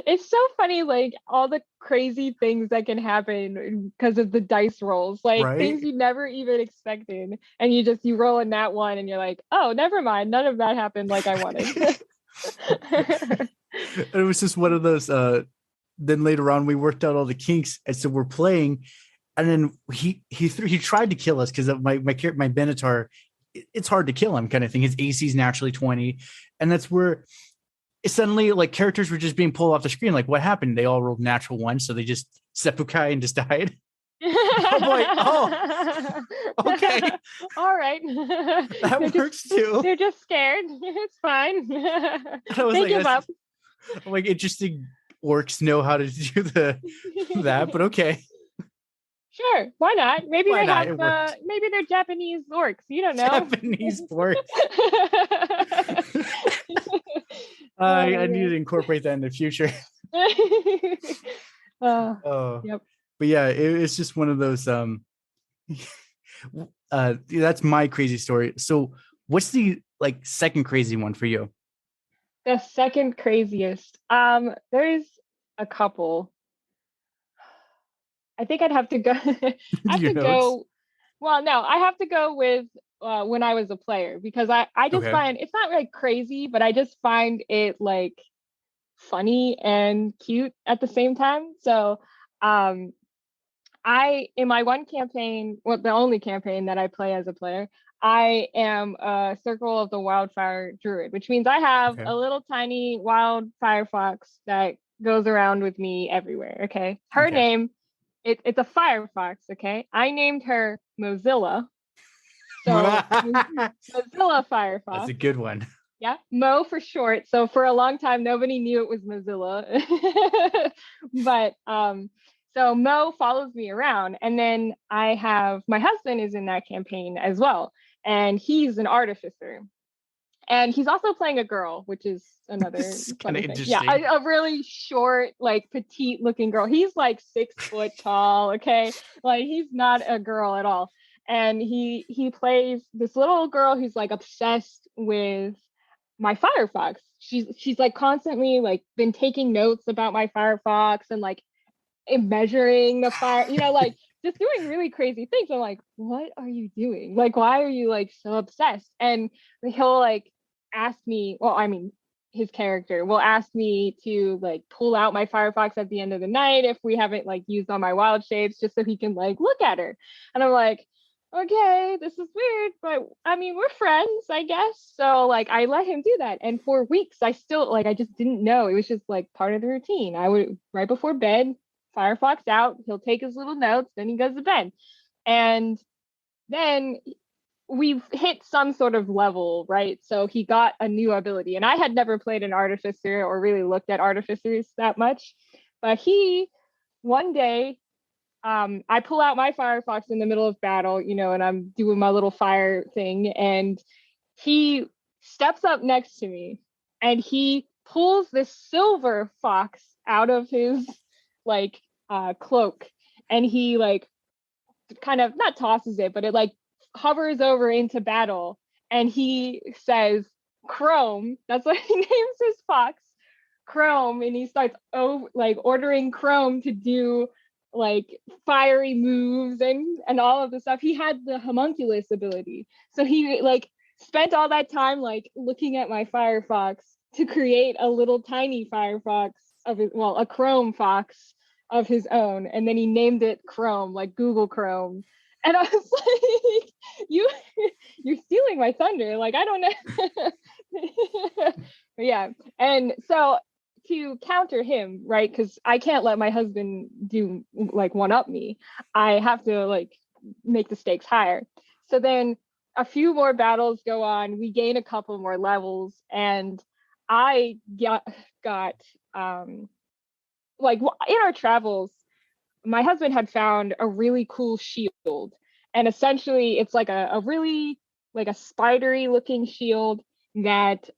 It's so funny, like all the crazy things that can happen because of the dice rolls, like Right? things you never even expected. And you roll a nat one and you're like, oh, never mind. None of that happened like I wanted. It was just one of those then later on we worked out all the kinks, and so we're playing, and then he tried to kill us because of my Benatar. It's hard to kill him, kind of thing. His AC is naturally 20, and that's where suddenly like characters were just being pulled off the screen. Like, what happened? They all rolled natural ones, so they just seppukai and just died. I'm like, oh, okay, all right. that works too. They're just scared. It's fine. They give up. I'm like, interesting. Orcs know how to do that, but okay. Sure, why not? Maybe maybe they're Japanese orcs. You don't know. Japanese orcs. I need to incorporate that in the future. Yep. But yeah, it's just one of those. That's my crazy story. So, what's the second crazy one for you? The second craziest. There's a couple. I think I'd have to go. Well, no, I have to go with when I was a player, because I just find it's not like crazy, but I just find it like funny and cute at the same time. So, in my one campaign, well, the only campaign that I play as a player, I am a Circle of the Wildfire Druid, which means I have a little tiny wildfire fox that goes around with me everywhere. Okay. Her name, it's a firefox. Okay. I named her Mozilla. So Mozilla Firefox. That's a good one. Yeah. Mo for short. So for a long time, nobody knew it was Mozilla. But, so Mo follows me around, and then I have my husband is in that campaign as well, and he's an artificer, and he's also playing a girl, which is another kind of interesting. Yeah, a really short, like petite looking girl. He's like 6 foot tall. Okay, like he's not a girl at all, and he plays this little girl who's like obsessed with my Firefox. She's like constantly like been taking notes about my Firefox and like measuring the fire, like just doing really crazy things. I'm like, what are you doing? Like, why are you like so obsessed? And he'll like ask me, well, I mean, his character will ask me to like pull out my Firefox at the end of the night if we haven't like used all my wild shapes, just so he can like look at her. And I'm like, okay, this is weird, but I mean, we're friends, I guess. So like I let him do that. And for weeks, I still like, I just didn't know. It was just like part of the routine. I would, right before bed, Firefox out, he'll take his little notes, then he goes to bed. And then we've hit some sort of level, right? So he got a new ability, and I had never played an artificer or really looked at artificers that much. But one day, I pull out my Firefox in the middle of battle, and I'm doing my little fire thing, and he steps up next to me, and he pulls this silver fox out of his like cloak, and he like kind of not tosses it, but it like hovers over into battle, and he says Chrome. That's what he names his fox, Chrome, and he starts ordering Chrome to do like fiery moves and all of the stuff. He had the homunculus ability, so he like spent all that time like looking at my Firefox to create a little tiny Firefox of his, well, a Chrome fox of his own, and then he named it Chrome, like Google Chrome. And I was like, you're stealing my thunder. Like, I don't know. Yeah. And so to counter him, right, because I can't let my husband do like one up me. I have to like make the stakes higher. So then a few more battles go on. We gain a couple more levels, and I got like in our travels, my husband had found a really cool shield, and essentially it's like a really like a spidery looking shield that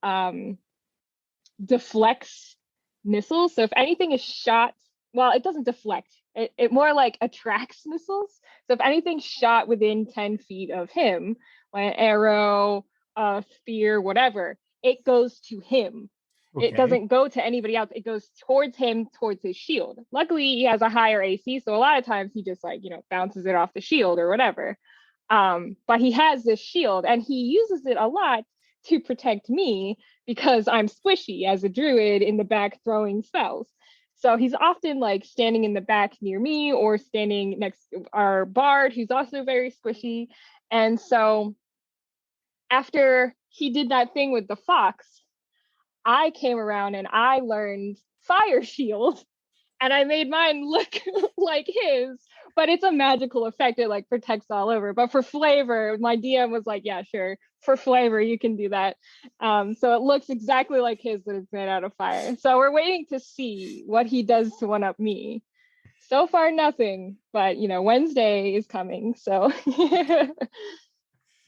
deflects missiles. So if anything is shot well, it doesn't deflect. It more like attracts missiles. So if anything's shot within 10 feet of him, like an arrow, a spear, whatever, it goes to him. It Okay. doesn't go to anybody else. It goes towards him, towards his shield. Luckily, he has a higher AC, so a lot of times he just like, bounces it off the shield or whatever. But he has this shield and he uses it a lot to protect me because I'm squishy as a druid in the back throwing spells. So he's often like standing in the back near me or standing next to our bard, who's also very squishy. And so after he did that thing with the fox, I came around and I learned Fire Shield and I made mine look like his, but it's a magical effect. It like protects all over. But for flavor, my DM was like, yeah, sure. For flavor, you can do that. So it looks exactly like his, but it's made out of fire. So we're waiting to see what he does to one up me. So far, nothing. But Wednesday is coming. So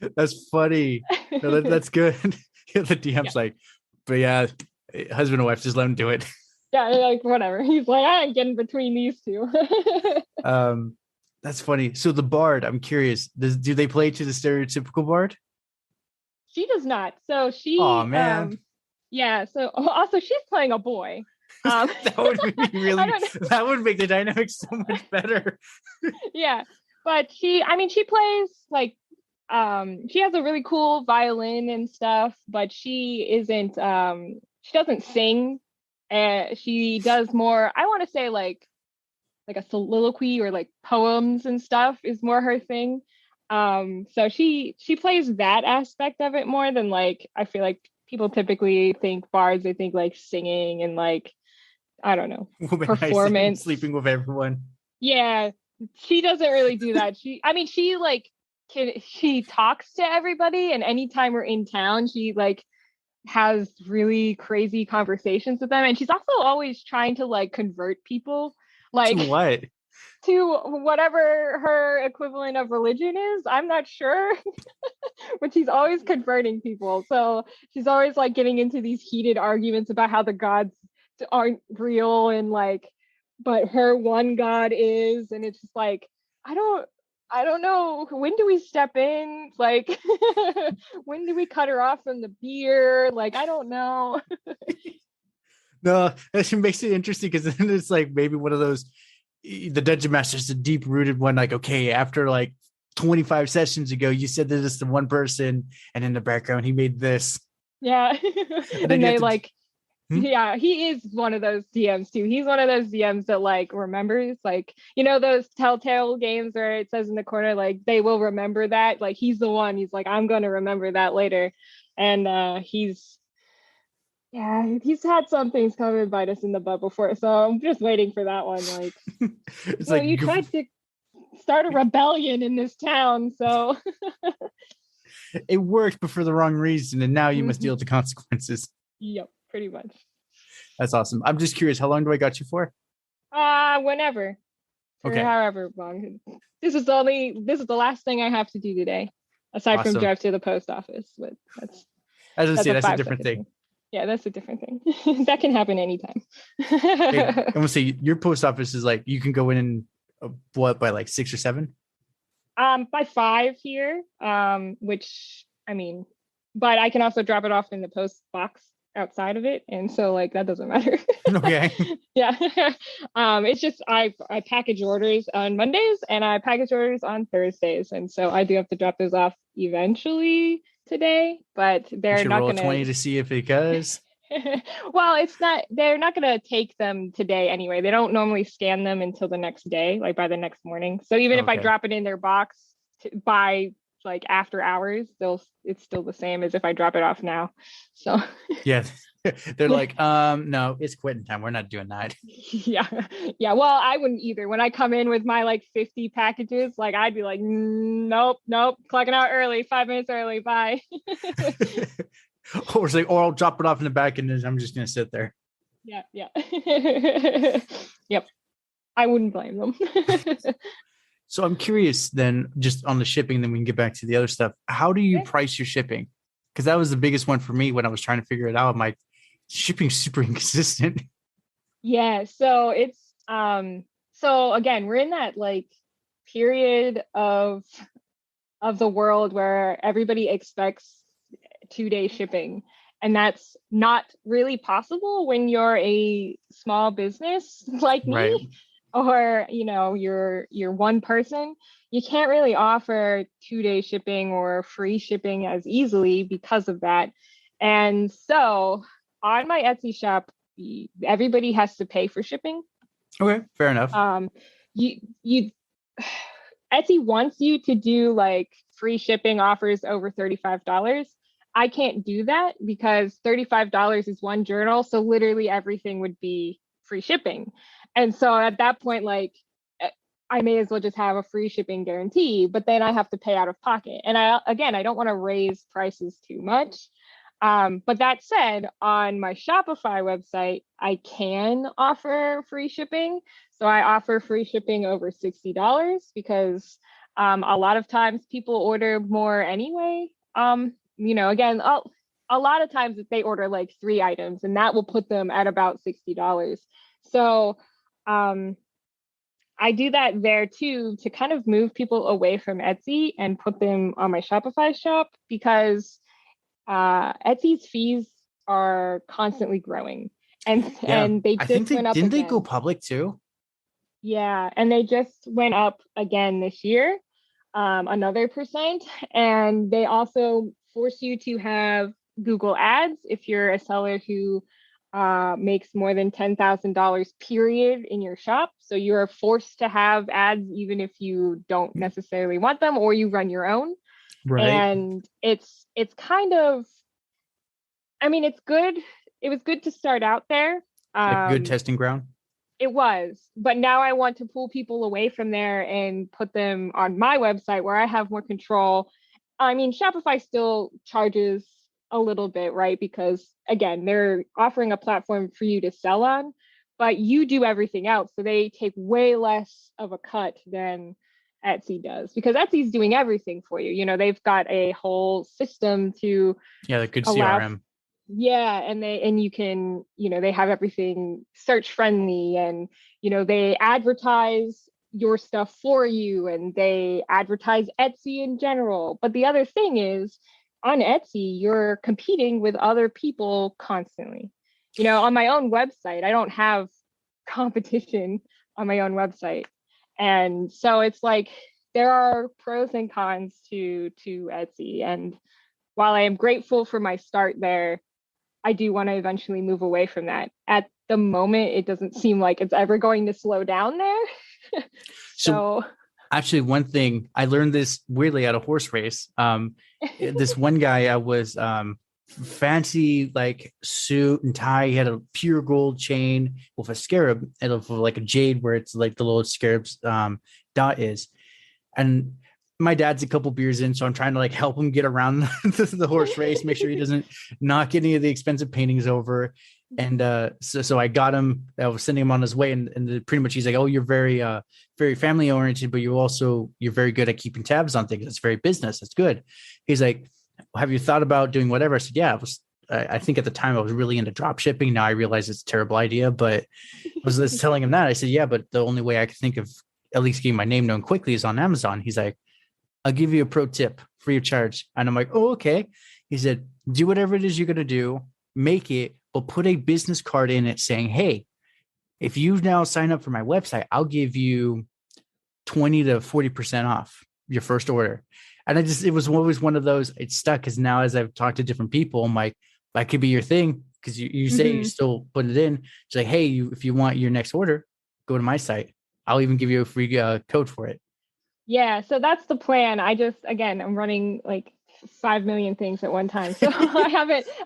That's funny. No, that's good. The DM's like, but yeah, husband and wife, just let him do it. Yeah, like whatever. He's like, I ain't getting between these two. That's funny. So the bard, I'm curious, do they play to the stereotypical bard? She does not. So she, Oh man, yeah. So also she's playing a boy. that would be really. That would make the dynamic so much better. Yeah, but she plays like, she has a really cool violin and stuff, but she isn't. She doesn't sing. She does more. I want to say like a soliloquy or like poems and stuff is more her thing. So she plays that aspect of it more than like, I feel like people typically think bards, they think like singing and like, I don't know, performance, sleeping with everyone. Yeah, she doesn't really do that. She like she talks to everybody, and anytime we're in town, she like has really crazy conversations with them, and she's also always trying to like convert people, like To what? to whatever her equivalent of religion is. I'm not sure. But she's always converting people. So she's always like getting into these heated arguments about how the gods aren't real and like, but her one god is, and it's just like, I don't know. When do we step in? Like, when do we cut her off from the beer? Like, I don't know. No, that makes it interesting because then it's like maybe one of those, the dungeon master's a deep rooted one. Like, okay, after like 25 sessions ago, you said this to one person, and in the background, he made this. Yeah. And they like, Hmm? yeah, he is one of those DMs too. He's one of those DMs that like remembers, like, those Telltale games where it says in the corner, like, they will remember that. Like, he's the one. He's like, I'm going to remember that later. And he's had some things come and bite us in the butt before. So I'm just waiting for that one. Like, It's like you tried to start a rebellion in this town. So it worked, but for the wrong reason. And now you must deal with the consequences. Yep, pretty much. That's awesome. I'm just curious, how long do I got you for? Whenever. For Okay. however long. This is the last thing I have to do today, aside from Awesome. drive to the post office. But that's That's a 5 different second thing. Yeah, that's a different thing. That can happen anytime. Hey, I'm gonna say your post office is like you can go in what by like 6 or 7? By 5 here. Which but I can also drop it off in the post box outside of it, and so like that doesn't matter. Okay. Yeah. It's just I package orders on Mondays and I package orders on Thursdays, and so I do have to drop those off eventually today, but they're not roll gonna 20 to see if it goes. well, they're not gonna take them today anyway. They don't normally scan them until the next day, like by the next morning. So even if I drop it in their box by like after hours, it's still the same as if I drop it off now. So Yeah. They're like, no, it's quitting time. We're not doing that. Yeah. Well, I wouldn't either. When I come in with my like 50 packages, like I'd be like, nope, clocking out early, 5 minutes early, bye. Or it's like, or I'll drop it off in the back and then I'm just gonna sit there. Yeah. Yep. I wouldn't blame them. So I'm curious then, just on the shipping, then we can get back to the other stuff. How do you price your shipping? Because that was the biggest one for me when I was trying to figure it out. My shipping's super inconsistent. Yeah, so it's So again, we're in that like period of the world where everybody expects 2-day shipping. And that's not really possible when you're a small business like Right. me, or you're one person. You can't really offer 2-day shipping or free shipping as easily because of that. And so on my Etsy shop, everybody has to pay for shipping. Okay, fair enough. You Etsy wants you to do like free shipping offers over $35. I can't do that because $35 is one journal. So literally everything would be free shipping. And so at that point, like I may as well just have a free shipping guarantee, but then I have to pay out of pocket. And I don't want to raise prices too much. But that said, on my Shopify website, I can offer free shipping. So I offer free shipping over $60 because a lot of times people order more anyway. Again, a lot of times they order like 3 items, and that will put them at about $60. So I do that there too to kind of move people away from Etsy and put them on my Shopify shop because Etsy's fees are constantly growing, and Yeah. they I think just went up didn't they again. go public too? Yeah, and they just went up again this year, another percent, and they also force you to have Google Ads if you're a seller who makes more than $10,000 period in your shop. So you are forced to have ads even if you don't necessarily want them or you run your own. Right. And it's kind of, I mean, it's good. It was good to start out there. Like good testing ground. It was, but now I want to pull people away from there and put them on my website where I have more control. I mean, Shopify still charges a little bit, right? Because again, they're offering a platform for you to sell on, but you do everything else. So they take way less of a cut than Etsy does because Etsy's doing everything for you. They've got a whole system to Yeah, the good allow. CRM. Yeah, and you can, they have everything search friendly, and they advertise your stuff for you, and they advertise Etsy in general. But the other thing is on Etsy, you're competing with other people constantly. On my own website, I don't have competition on my own website. And so it's like there are pros and cons to Etsy. And while I am grateful for my start there, I do want to eventually move away from that. At the moment, it doesn't seem like it's ever going to slow down there. So actually, one thing I learned this weirdly at a horse race. This one guy was fancy like suit and tie. He had a pure gold chain with a scarab and of like a jade where it's like the little scarab's dot is. And my dad's a couple beers in, so I'm trying to like help him get around the horse race, make sure he doesn't knock any of the expensive paintings over. And so I got him. I was sending him on his way, and pretty much he's like, "Oh, you're very very family oriented, but you're very good at keeping tabs on things. It's very business. It's good." He's like, "Have you thought about doing whatever?" I said, "Yeah." I think at the time I was really into drop shipping. Now I realize it's a terrible idea, but I was just telling him that. I said, "Yeah, but the only way I could think of at least getting my name known quickly is on Amazon." He's like, "I'll give you a pro tip free of charge." And I'm like, "Oh, okay." He said, "Do whatever it is you're going to do, make it, but put a business card in it saying, hey, if you now sign up for my website, I'll give you 20 to 40% off your first order." And it was always one of those, it stuck because now as I've talked to different people, I'm like, that could be your thing because you say you still put it in. It's like, hey, if you want your next order, go to my site. I'll even give you a free code for it. Yeah, so that's the plan. I'm running like 5 million things at one time. So I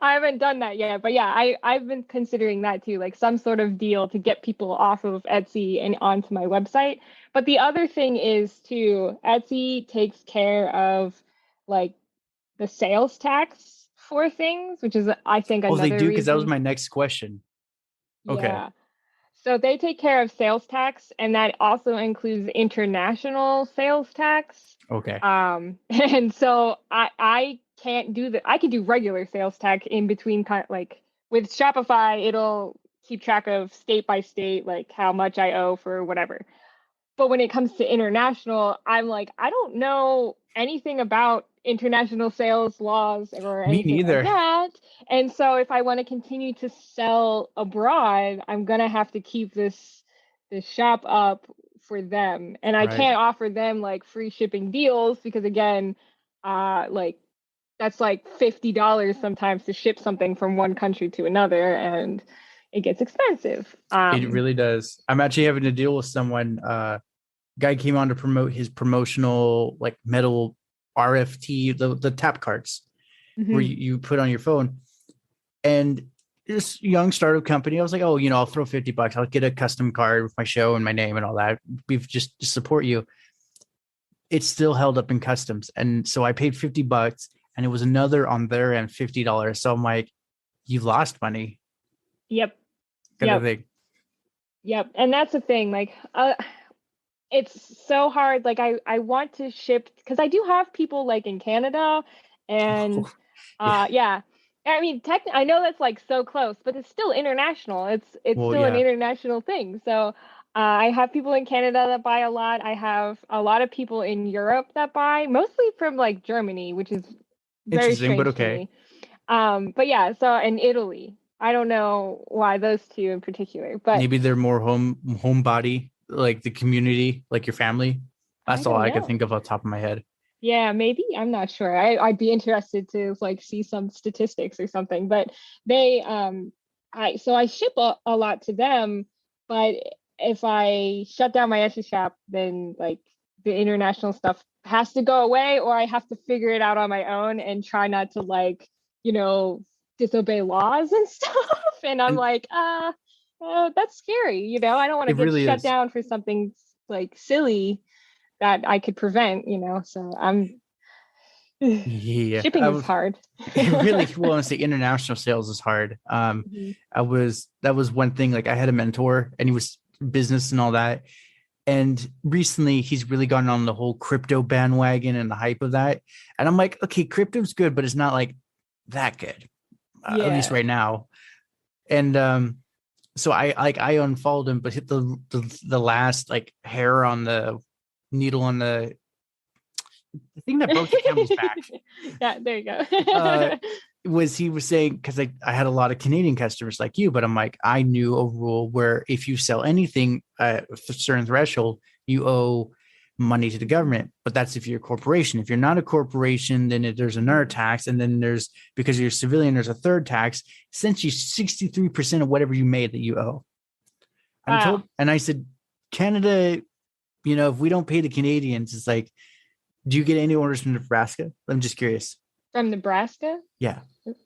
haven't done that yet. But yeah, I've been considering that too, like some sort of deal to get people off of Etsy and onto my website. But the other thing is too, Etsy takes care of like the sales tax for things, which is I think Oh, another they do? Because that was reason. my next question. Okay. Yeah. So they take care of sales tax, and that also includes international sales tax. Okay. And so I can't do that. I can do regular sales tax in between, kind of like with Shopify, it'll keep track of state by state, like how much I owe for whatever. But when it comes to international, I'm like, I don't know anything about international sales laws or Me anything like neither. that. And so if I want to continue to sell abroad, I'm gonna have to keep this shop up for them. And I Right. can't offer them like free shipping deals because again, like that's like $50 sometimes to ship something from one country to another, and it gets expensive. It really does. I'm actually having to deal with someone. Guy came on to promote his promotional like metal RFT, the tap cards where Mhm. you put on your phone. And this young startup company, I was like, oh, I'll throw $50. I'll get a custom card with my show and my name and all that. We've just to support you. It's still held up in customs. And so I paid $50 and it was another on their end, $50. So I'm like, you lost money Yep. kind of Yep. thing. Yep. And that's the thing. Like, it's so hard. Like, I want to ship because I do have people like in Canada, and Yeah. yeah. I mean, I know that's like so close, but it's still international. It's Well, still an yeah. international thing. So, I have people in Canada that buy a lot. I have a lot of people in Europe that buy, mostly from like Germany, which is very Interesting, but strange to okay. me. But yeah, so in Italy, I don't know why those two in particular, but Maybe they're more homebody, like the community, like your family. I That's all don't I could know. think of off the top of my head. Yeah, maybe. I'm not sure. I'd be interested to like see some statistics or something. But they I ship a lot to them, but if I shut down my Etsy shop, then like the international stuff has to go away, or I have to figure it out on my own and try not to like, you know, disobey laws and stuff. And I'm And like, that's scary, I don't want to it get really shut is. down for something like silly that I could prevent. So Yeah. shipping is hard. It really, well, I say international sales is hard. Mhm. That was one thing. Like I had a mentor and he was business and all that. And recently he's really gotten on the whole crypto bandwagon and the hype of that. And I'm like, okay, crypto's good, but it's not like that good, at least Yeah. right now. And so I unfollowed him, but hit the last like hair on the needle on the thing that broke the camel's back. Yeah, there you Uh, go. was he was saying because I had a lot of Canadian customers like you, but I'm like I knew a rule where if you sell anything at a certain threshold, you owe money to the government. But that's if you're a corporation. If you're not a corporation, then there's another tax, and then there's because you're a civilian, there's a third tax. Essentially, 63% of whatever you made that you owe. Wow. And I said, Canada, if we don't pay the Canadians, it's like, do you get any orders from Nebraska? I'm just curious. From Nebraska? Yeah,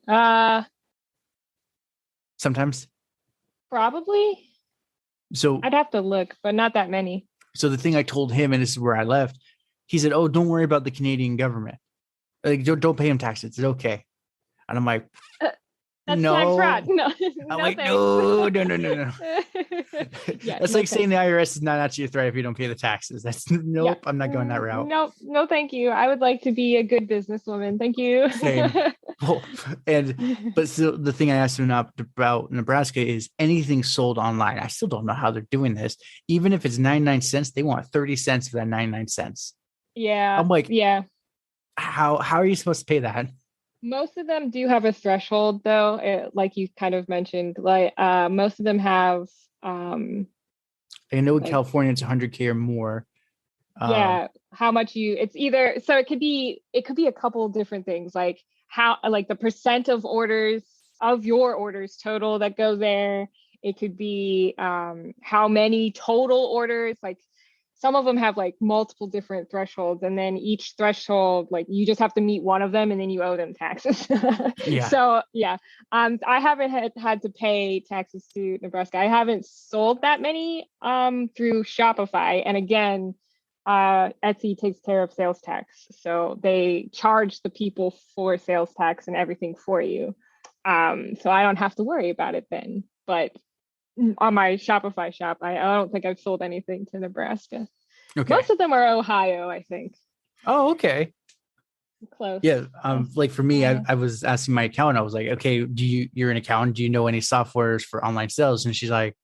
Uh, sometimes. Probably. So I'd have to look, but not that many. So the thing I told him, and this is where I left, he said, "Oh, don't worry about the Canadian government. Like, don't pay him taxes. It's okay." And I'm like, Uh, That's tax fraud. "No." No, I'm no like, thanks. "No, no, no, no, no." Yeah, That's no like saying thanks. the IRS is not actually a threat if you don't pay the taxes. That's Yeah. nope. I'm not going that route. No, no, thank you. I would like to be a good businesswoman. Thank you. Same. Well, but still, the thing I asked him about Nebraska is anything sold online. I still don't know how they're doing this. Even if it's 99 cents, they want 30 cents for that 99 cents. Yeah, I'm like, yeah. how are you supposed to pay that? Most of them do have a threshold though, like you kind of mentioned. Like most of them have I know in like California it's 100K or more. yeah, how much it's either so it could be a couple of different things like how like the percent of orders of your orders total that go there. It could be how many total orders, like some of them have like multiple different thresholds, and then each threshold like you just have to meet one of them and then you owe them taxes. Yeah. So yeah, I haven't had to pay taxes to Nebraska. I haven't sold that many through Shopify, and again, Etsy takes care of sales tax, so they charge the people for sales tax and everything for you. So I don't have to worry about it then. But on my Shopify shop, I don't think I've sold anything to Nebraska. Okay. Most of them are Ohio, I think. Oh, okay. Close. Yeah. Like for me, Yeah. I was asking my accountant, I was like, okay, you're an accountant. Do you know any softwares for online sales? And she's like,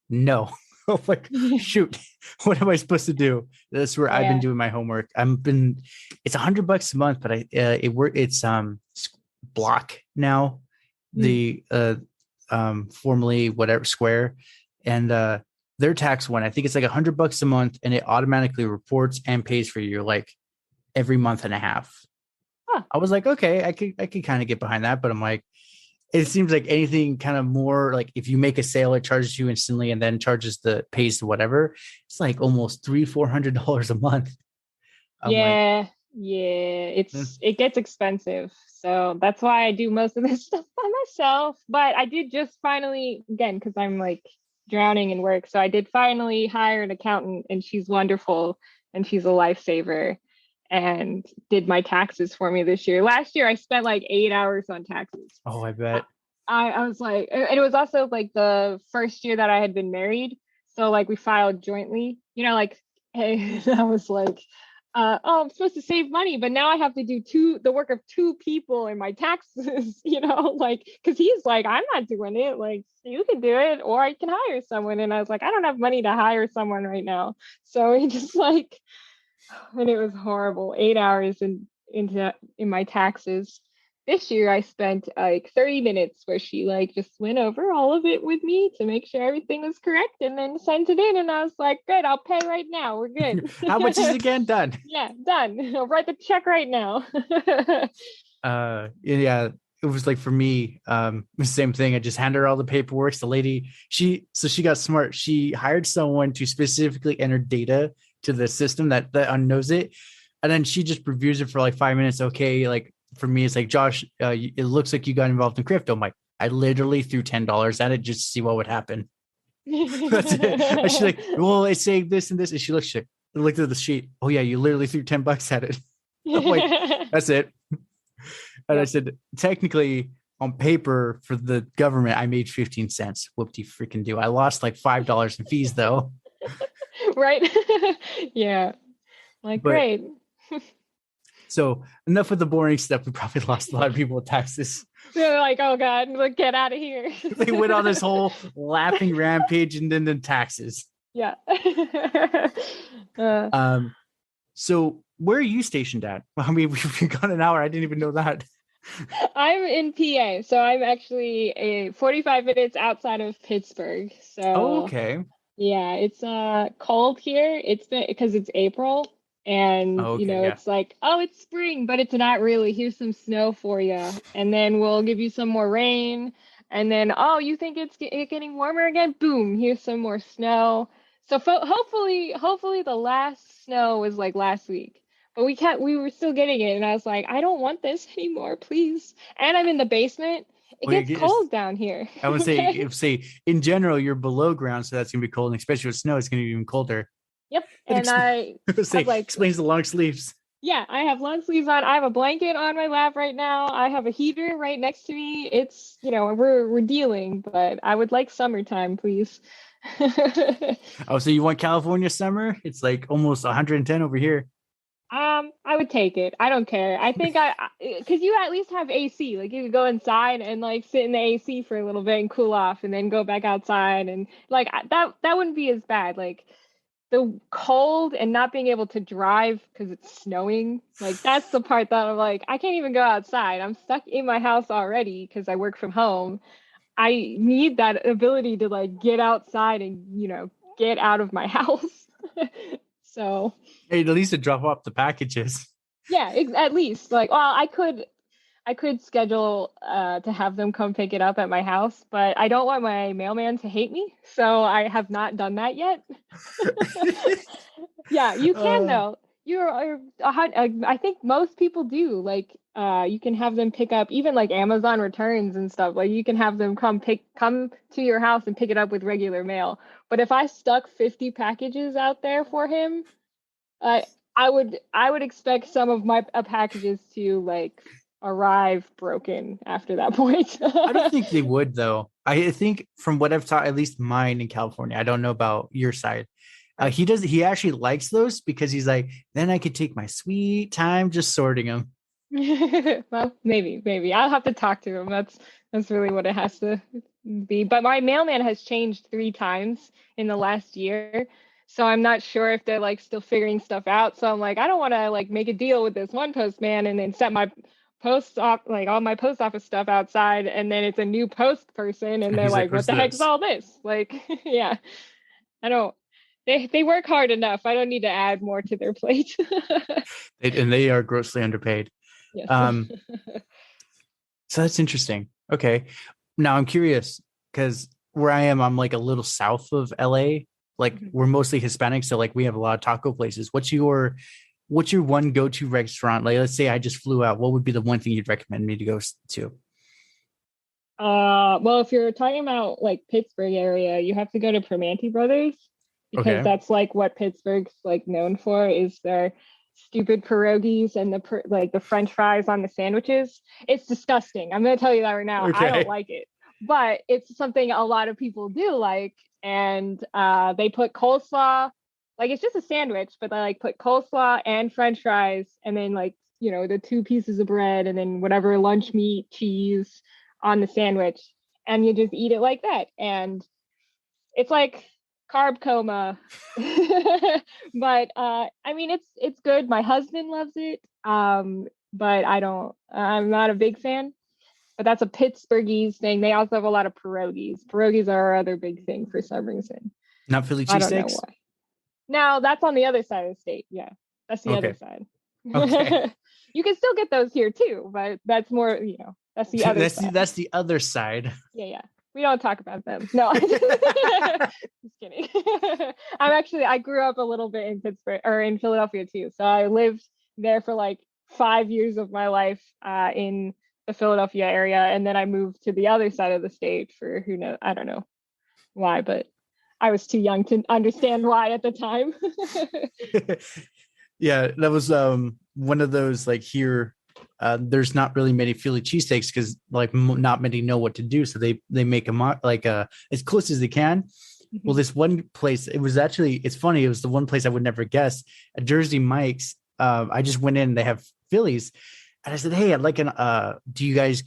no. I'm like, shoot, what am I supposed to do? That's where I've been Yeah. doing my homework. It's $100 a month, but it's Block now, Mm. the formerly whatever Square, and their tax one. I think it's like $100 a month, and it automatically reports and pays for you like every month and a half. Huh. I was like, okay, I could kind of get behind that, but I'm like, it seems like anything kind of more like if you make a sale, it charges you instantly and then charges the pays to whatever. It's like almost $300-$400 a month. I'm like, Yeah. Yeah. mm. It gets expensive. So that's why I do most of this stuff by myself. But I did just finally, again, because I'm like drowning in work. So I did finally hire an accountant, and she's wonderful and she's a lifesaver, and did my taxes for me this year. Last year I spent like 8 hours on taxes. Oh, I bet. I was like, and it was also like the first year that I had been married. So like we filed jointly, like, hey, I was like, oh, I'm supposed to save money, but now I have to do the work of two people in my taxes, like, cause he's like, I'm not doing it. Like, you can do it, or I can hire someone. And I was like, I don't have money to hire someone right now. So he just like, and it was horrible. 8 hours in my taxes. This year I spent like 30 minutes where she like just went over all of it with me to make sure everything was correct, and then sent it in, and I was like, good, I'll pay right now. We're good. How much is it again? Done. Yeah, done. I'll write the check right now. Yeah, it was like for me, the same thing. I just handed her all the paperwork. The lady, she got smart. She hired someone to specifically enter data to the system that unknows it, and then she just reviews it for like 5 minutes. Okay, like for me, it's like, Josh, it looks like you got involved in crypto. I'm like, I literally threw $10 at it just to see what would happen. That's it. And she's like, well, it's saying this and this, and she looked at the sheet. Oh yeah, you literally threw $10 at it. I'm like, that's it. And I said, technically, on paper for the government, I made 15 cents. Whoop-de freaking do. I lost like $5 in fees though. Right. Yeah. Like, But great. so enough of the boring stuff. We probably lost a lot of people with taxes. They're like, oh God, look, get out of here. They went on this whole laughing rampage and then the taxes. Yeah. So where are you stationed at? I mean, we've got an hour. I didn't even know that. I'm in PA, so I'm actually 45 minutes outside of Pittsburgh. So Okay. yeah, it's cold here. It's because it's April, and Okay, yeah. it's like, oh, it's spring, but it's not really. Here's some snow for you, and then we'll give you some more rain, and then, oh, you think it's getting warmer again? Boom, here's some more snow. So hopefully the last snow was like last week. But we were still getting it, and I was like, I don't want this anymore, please. And I'm in the basement. It Well, gets cold down here. I would say, in general, you're below ground, so that's gonna be cold, and especially with snow, it's gonna be even colder. Yep. And I have like, explains the long sleeves. yeah, I have long sleeves on. I have a blanket on my lap right now. I have a heater right next to me. It's, we're dealing, but I would like summertime, please. Oh, so you want California summer? It's like almost 110 over here. I would take it. I don't care. I think because you at least have AC. Like, you could go inside and like sit in the AC for a little bit and cool off, and then go back outside, and like that wouldn't be as bad. Like, the cold and not being able to drive because it's snowing, like, that's the part that I'm like, I can't even go outside. I'm stuck in my house already because I work from home. I need that ability to like get outside and get out of my house. So Hey, at least to drop off the packages. yeah, at least, like, well, I could schedule to have them come pick it up at my house, but I don't want my mailman to hate me, so I have not done that yet. Yeah, you can though. I think most people do. Like, you can have them pick up, even like Amazon returns and stuff. Like, you can have them come to your house and pick it up with regular mail. But if I stuck 50 packages out there for him, I would expect some of my packages to like arrive broken after that point. I don't think they would though. I think from what I've taught, at least mine in California, I don't know about your side. He actually likes those because he's like, then I could take my sweet time just sorting them. Well, maybe I'll have to talk to him. That's really what it has to be. But my mailman has changed 3 times in the last year, so I'm not sure if they're like still figuring stuff out. So I'm like, I don't want to like make a deal with this one postman and then set my post off like all my post office stuff outside, and then it's a new post person, and And they're he's like, like, what what's the heck is this? all this? Like, yeah, I don't. They work hard enough. I don't need to add more to their plate. And they are grossly underpaid. Yes. Um, so that's interesting. Okay. Now I'm curious because where I am, I'm like a little south of LA. Like Mhm. we're mostly Hispanic, so like we have a lot of taco places. What's your one go-to restaurant? Like let's say I just flew out. What would be the one thing you'd recommend me to go to? Well, if you're talking about like Pittsburgh area, you have to go to Primanti Brothers because Okay. that's like what Pittsburgh's like known for is their stupid pierogies and like the French fries on the sandwiches. It's disgusting. I'm gonna tell you that right now. I don't Okay. like it, but it's something a lot of people do like, and they put coleslaw. Like it's just a sandwich, but they like put coleslaw and French fries, and then like the 2 pieces of bread, and then whatever lunch meat, cheese on the sandwich, and you just eat it like that, and it's like carb coma. But I mean it's good. My husband loves it, but I'm not a big fan, but that's a Pittsburghese thing. They also have a lot of pierogies are our other big thing for some reason. Not Philly I don't know cheesesteaks? why. Now that's on the other side of the state. Yeah, that's the other Okay. side. Okay. You can still get those here too, but that's more, that's the other that's the side. that's the other side. Yeah. We don't talk about them. No, just kidding. I grew up a little bit in Pittsburgh or in Philadelphia too. So I lived there for like 5 years of my life in the Philadelphia area. And then I moved to the other side of the state for who knows, I don't know why, but I was too young to understand why at the time. Yeah, that was one of those like here. There's not really many Philly cheesesteaks because like not many know what to do, so they make them like as close as they can. Well, this one place, it's funny. It was the one place I would never guess. At Jersey Mike's, I just went in. They have Phillies, and I said, "Hey, I'd like can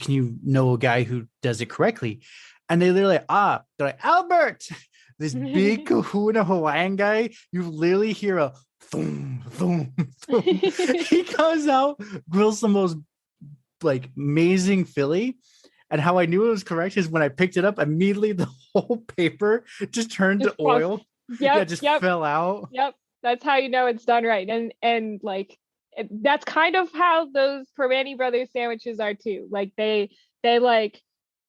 you know a guy who does it correctly?" And they literally, they're like Albert, this big Kahuna Hawaiian guy. You literally hear a thum, thum, thum. He comes out, grills the most like amazing Philly. And how I knew it was correct is when I picked it up, immediately the whole paper just turned to Just oil. Yeah, Yep, just yep, fell out. yep. That's how you know it's done right. And like that's kind of how those Permani Brothers sandwiches are too. Like they like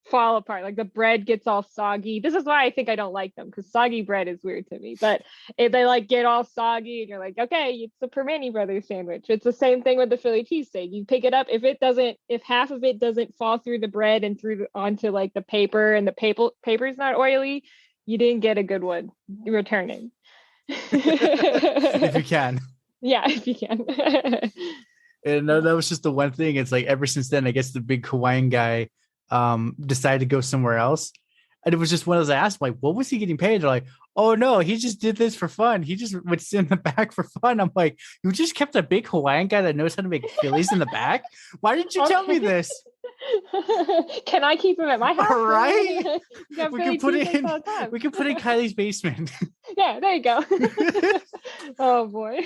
fall apart. Like the bread gets all soggy. This is why I think I don't like them because soggy bread is weird to me. But if they like get all soggy and you're like, okay, it's the Permani Brothers sandwich. It's the same thing with the Philly cheesesteak. You pick it up. If half of it doesn't fall through the bread and onto like the paper and the paper's not oily, you didn't get a good one. Returning. If you can. Yeah, if you can. And that was just the one thing. It's like ever since then, I guess the big Hawaiian guy decided to go somewhere else. And it was just one of those I asked, like, what was he getting paid? They're like, oh no, he just did this for fun. He just would sit in the back for fun. I'm like, you just kept a big Hawaiian guy that knows how to make Phillies in the back? Why didn't you tell me this? Can I keep him at my house? All right. We can put it in. We can put in Kylie's basement. Yeah, there you go. Oh boy.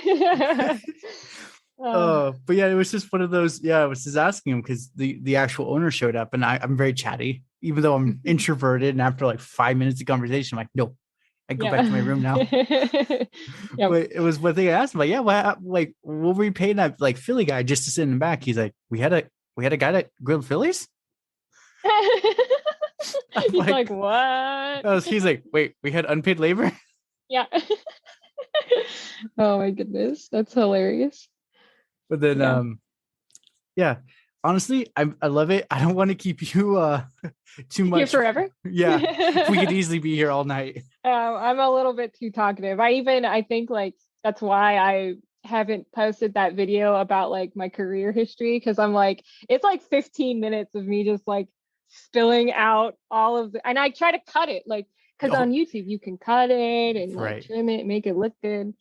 But yeah, it was just one of those. Yeah, I was just asking him because the actual owner showed up, and I'm very chatty, even though I'm introverted. And after like 5 minutes of conversation, I'm like, no, I go back to my room now. Yep. But it was one thing I asked him, like, yeah, what were you paying that like Philly guy just to sit in the back? He's like, we had a guy that grilled Phillies. He's like, what? He's like, wait, we had unpaid labor. Yeah. Oh my goodness, that's hilarious. But then, yeah, honestly, I love it. I don't want to keep you too much here forever. Yeah, we could easily be here all night. I'm a little bit too talkative. I think like that's why I haven't posted that video about like my career history because I'm like it's like 15 minutes of me just like spilling out all of and I try to cut it like because on YouTube you can cut it and like trim it, make it look good.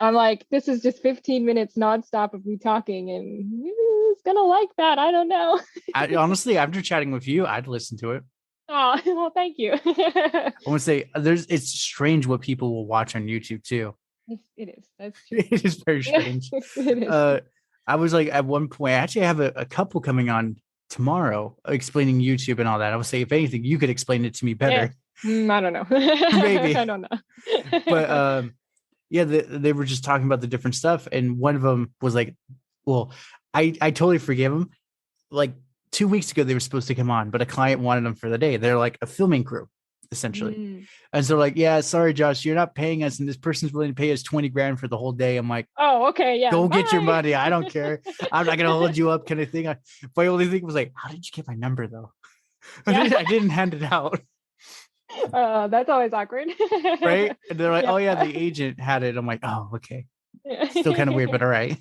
I'm like, this is just 15 minutes nonstop of me talking, and who's gonna like that? I don't know. I honestly, after chatting with you, I'd listen to it. Oh, well, thank you. I want to say it's strange what people will watch on YouTube too. It is. That's true. It is very strange. It is. I was like, at one point, I actually have a couple coming on tomorrow explaining YouTube and all that. I would say, if anything, you could explain it to me better. Yeah. I don't know. Maybe. I don't know. But yeah, they were just talking about the different stuff. And one of them was like, well, I totally forgive them. Like 2 weeks ago, they were supposed to come on, but a client wanted them for the day. They're like a filming crew, essentially. And so like, yeah, sorry, Josh, you're not paying us. And this person's willing to pay us 20 grand for the whole day. I'm like, oh, okay. Yeah. Go get your money. I don't care. I'm not going to hold you up kind of thing. My only thing was like, how did you get my number though? Yeah. I didn't hand it out. That's always awkward. Right. And they're like, oh yeah, the agent had it. I'm like, oh, okay. Still kind of weird, but all right.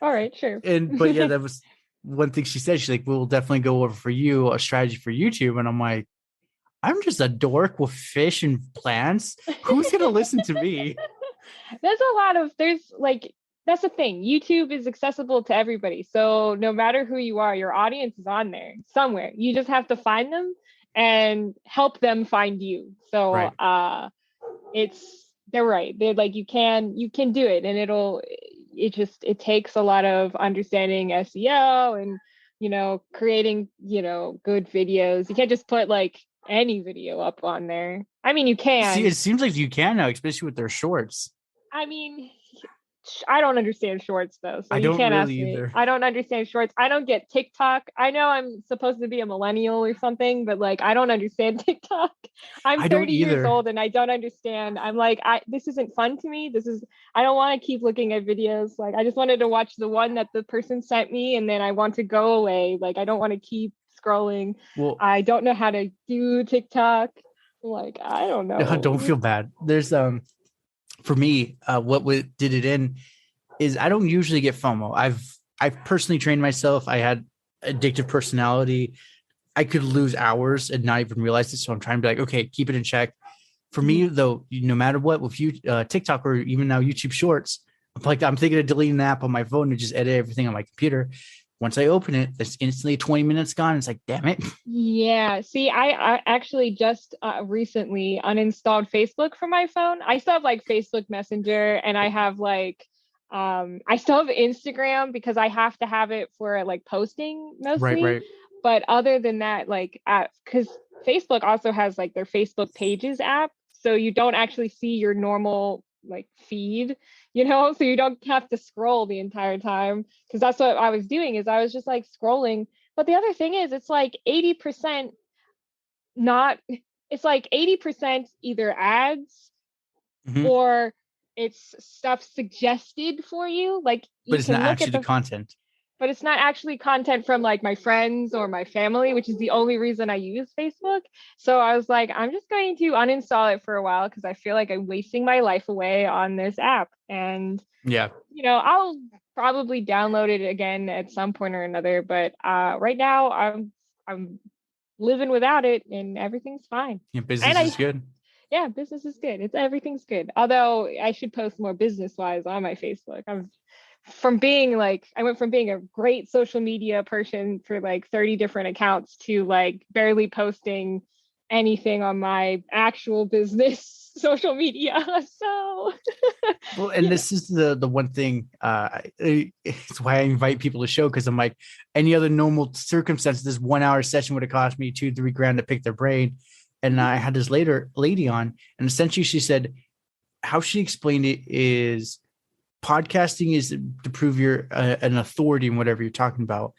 All right, sure. But yeah, that was one thing she said. She's like, we'll definitely go over for you a strategy for YouTube. And I'm like, I'm just a dork with fish and plants. Who's going to listen to me? There's like, that's the thing. YouTube is accessible to everybody. So no matter who you are, your audience is on there somewhere. You just have to find them and help them find you. So right. They're right. They're like, you can do it, and it takes a lot of understanding SEO and, creating, good videos. You can't just put like any video up on there. I mean, you can. See, it seems like you can now, especially with their shorts. I mean, I don't understand shorts though, so I you can't really ask me. either. I don't understand shorts. I don't get TikTok. I know I'm supposed to be a millennial or something, but like I don't understand TikTok. I'm 30 years old and I don't understand. I'm like, this isn't fun to me. I don't want to keep looking at videos. Like I just wanted to watch the one that the person sent me, and then I want to go away. Like I don't want to keep scrolling. Well, I don't know how to do TikTok. Like I don't know. Don't feel bad. There's for me, what did it in is I don't usually get FOMO. I've personally trained myself. I had addictive personality. I could lose hours and not even realize it. So I'm trying to be like, okay, keep it in check. For me, though, no matter what, with you, TikTok or even now YouTube Shorts, I'm thinking of deleting the app on my phone and just edit everything on my computer. Once I open it, it's instantly 20 minutes gone. It's like, damn it. Yeah. See, I actually just recently uninstalled Facebook from my phone. I still have like Facebook Messenger, and I have like, I still have Instagram because I have to have it for like posting mostly. Right. But other than that, like, because Facebook also has like their Facebook Pages app. So you don't actually see your normal like feed, so you don't have to scroll the entire time, because that's what I was doing, is I was just like scrolling. But the other thing is, it's like 80% either ads or it's stuff suggested for you. Like, but it's not actually the content. But it's not actually content from like my friends or my family, which is the only reason I use Facebook. So I was like, I'm just going to uninstall it for a while because I feel like I'm wasting my life away on this app. And yeah, I'll probably download it again at some point or another. But right now I'm living without it, and everything's fine. Yeah, business is good. Yeah, business is good. Everything's good. Although I should post more business-wise on my Facebook. I went from being a great social media person for like 30 different accounts to like barely posting anything on my actual business social media. So well, and this is the one thing, it's why I invite people to show, because I'm like, any other normal circumstances, this 1 hour session would have cost me $2-3 grand to pick their brain. And I had this lady on, and essentially she said how she explained it is podcasting is to prove you're an authority in whatever you're talking about.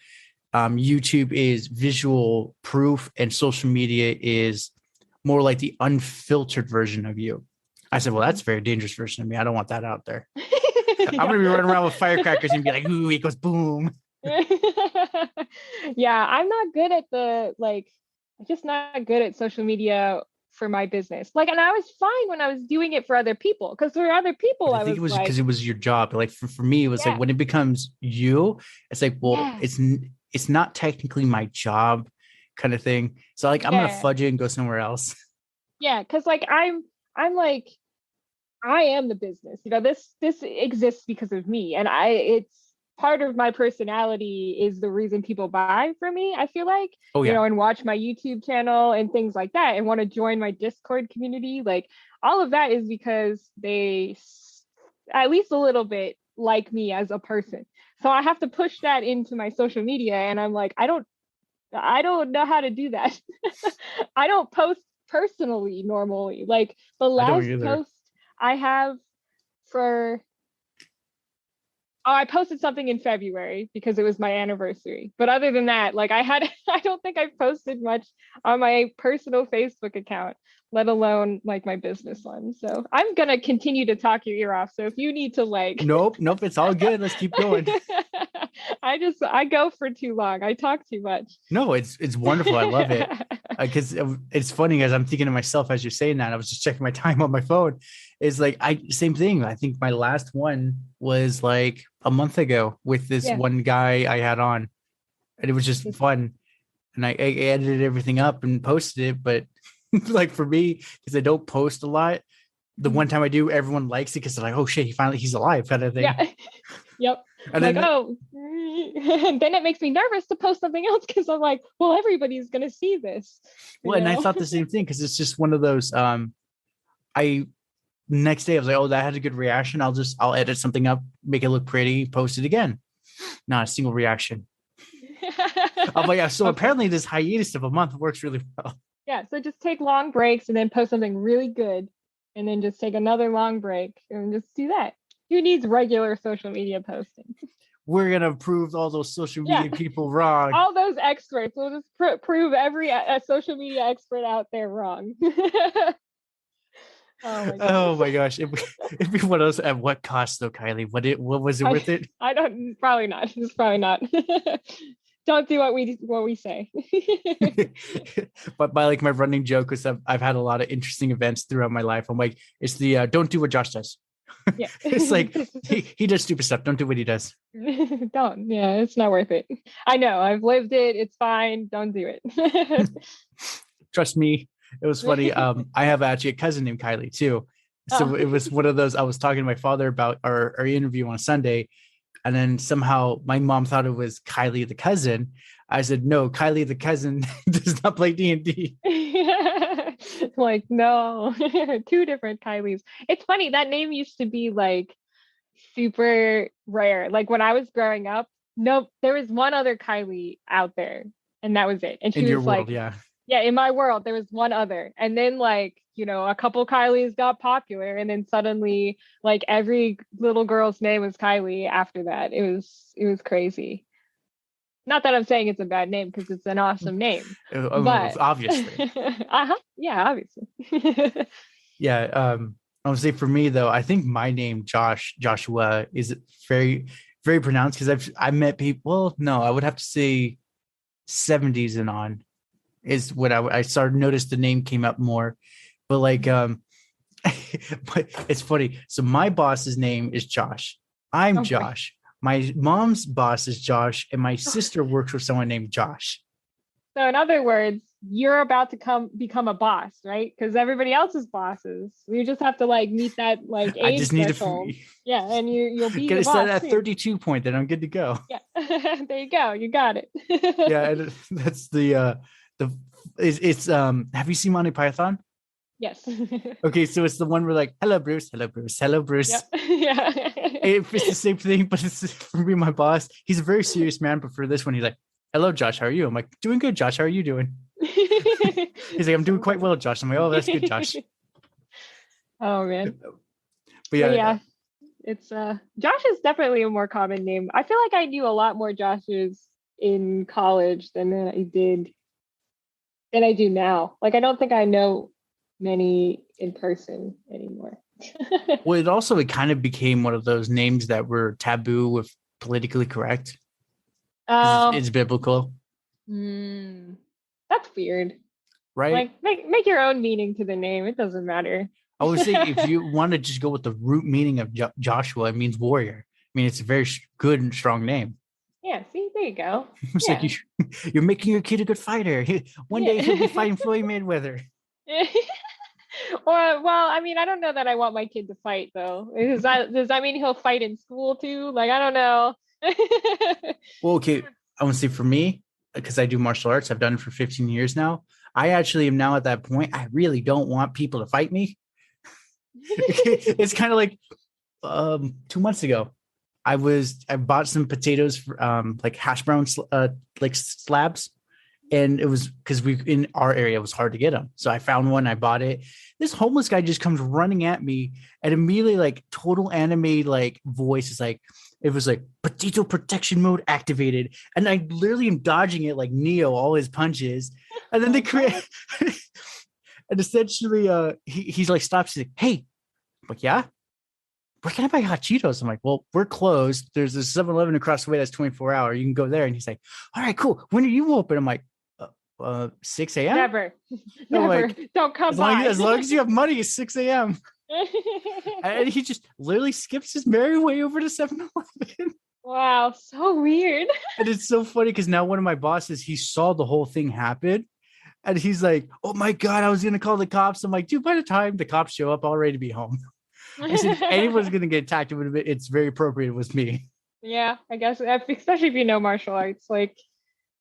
YouTube is visual proof, and social media is more like the unfiltered version of you. I said, well, that's a very dangerous version of me. I don't want that out there. I'm going to be running around with firecrackers and be like, ooh, it goes boom. Yeah, I'm not good at I'm just not good at social media for my business. Like, and I was fine when I was doing it for other people, because for other people, I think it was because it was your job. Like for me, it was like when it becomes you, it's like, well, it's not technically my job kind of thing. So like, I'm going to fudge it and go somewhere else. Yeah. Cause like I'm like, I am the business. This exists because of me, and it's part of my personality is the reason people buy from me. I feel like, Oh yeah. and watch my YouTube channel and things like that, and want to join my Discord community. Like all of that is because they at least a little bit like me as a person. So I have to push that into my social media, and I'm like, I don't know how to do that. I don't post personally normally. Like the I don't last either. post I have for I posted something in February because it was my anniversary. But other than that, like I don't think I posted much on my personal Facebook account, let alone like my business one. So I'm gonna continue to talk your ear off. So if you need to like Nope. It's all good. Let's keep going. I go for too long. I talk too much. No, it's wonderful. I love it. Because it's funny as I'm thinking to myself as you're saying that. I was just checking my time on my phone. It's like same thing. I think my last one was like a month ago with this one guy I had on, and it was just fun. And I edited everything up and posted it. But like for me, because I don't post a lot, the one time I do, everyone likes it because they're like, "Oh shit, he's alive," kind of thing. Yeah. Yep. And like, and then it makes me nervous to post something else because I'm like, well, everybody's gonna see this. Well, and I thought the same thing because it's just one of those. I next day I was like, oh, that had a good reaction. I'll edit something up, make it look pretty, post it again. Not a single reaction. I'm like, yeah. So apparently this hiatus of a month works really well. Yeah. So just take long breaks and then post something really good, and then just take another long break and just do that. Who needs regular social media posting? We're gonna prove all those social media people wrong. All those experts. We'll just prove every social media expert out there wrong. Oh my gosh! If we what else at what cost though, Kylie? What was it worth it? I don't. Probably not. It's probably not. Don't do what we say. But by like my running joke is I've had a lot of interesting events throughout my life. I'm like, it's the don't do what Josh does. Yeah. It's like he does stupid stuff. Don't do what he does. Don't. Yeah, it's not worth it. I know. I've lived it. It's fine. Don't do it. Trust me. It was funny. I have actually a cousin named Kylie too. So It was one of those. I was talking to my father about our interview on Sunday, and then somehow my mom thought it was Kylie the cousin. I said, no, Kylie the cousin does not play D&D. Like, no, two different Kylies. It's funny, that name used to be like super rare. Like when I was growing up, nope, there was one other Kylie out there, and that was it. And she in was your like, world, yeah. Yeah, in my world, there was one other. And then like, a couple Kylies got popular, and then suddenly like every little girl's name was Kylie after that. It was crazy. Not that I'm saying it's a bad name, because it's an awesome name. But obviously. Yeah, obviously. Yeah. I would say for me though, I think my name Joshua is very, very pronounced because I met people. Well, no, I would have to say 70s and on is what I started notice the name came up more. But like but it's funny. So my boss's name is Josh. I'm Josh. My mom's boss is Josh, and my sister works with someone named Josh. So in other words, you're about to become a boss, right? Because everybody else is bosses. You just have to like meet that like age I just need threshold. Yeah, and you'll be get the it set boss at 32 point, then I'm good to go. Yeah, there you go. You got it. Yeah, and that's it's have you seen Monty Python? Yes. Okay, so it's the one where like, hello Bruce, hello Bruce, hello Bruce. Yeah. It's the same thing, but it's for me, my boss. He's a very serious man, but for this one, he's like, hello Josh, how are you? I'm like, doing good, Josh. How are you doing? He's like, I'm doing quite well, Josh. I'm like, oh, that's good, Josh. Oh man. But yeah. It's Josh is definitely a more common name. I feel like I knew a lot more Joshes in college than I do now. Like I don't think I know many in person anymore. Well, it kind of became one of those names that were taboo with politically correct. It's biblical. That's weird. Right? Like make your own meaning to the name. It doesn't matter. I would say if you want to just go with the root meaning of Joshua, it means warrior. I mean, it's a very good and strong name. Yeah, see, there you go. It's like you're making your kid a good fighter. One day he'll be fighting Floyd Mayweather. Or, well, I mean, I don't know that I want my kid to fight though. Does that mean he'll fight in school too? Like, I don't know. Well, okay. I want to say for me, because I do martial arts, I've done it for 15 years now. I actually am now at that point. I really don't want people to fight me. It's kind of like 2 months ago. I bought some potatoes for like hash brown like slabs, and it was because we in our area it was hard to get them. So I found one, I bought it. This homeless guy just comes running at me, and immediately like total anime like voice is like, it was like potato protection mode activated, and I literally am dodging it like Neo, all his punches, and then they create and essentially he's like stops, he's like, hey, like, yeah, where can I buy hot Cheetos? I'm like, well, we're closed. There's a 7-Eleven across the way that's 24-hour. You can go there. And he's like, all right, cool. When are you open? I'm like, 6 a.m. Never. Like, Don't come as long as you have money, it's 6 a.m. And he just literally skips his merry way over to 7-Eleven. Wow, so weird. And it's so funny because now one of my bosses, he saw the whole thing happen. And he's like, oh my God, I was going to call the cops. I'm like, dude, by the time the cops show up, I'll already be home. I said, if anyone's going to get attacked, it's very appropriate with me. Yeah, I guess, especially if you know martial arts. Like,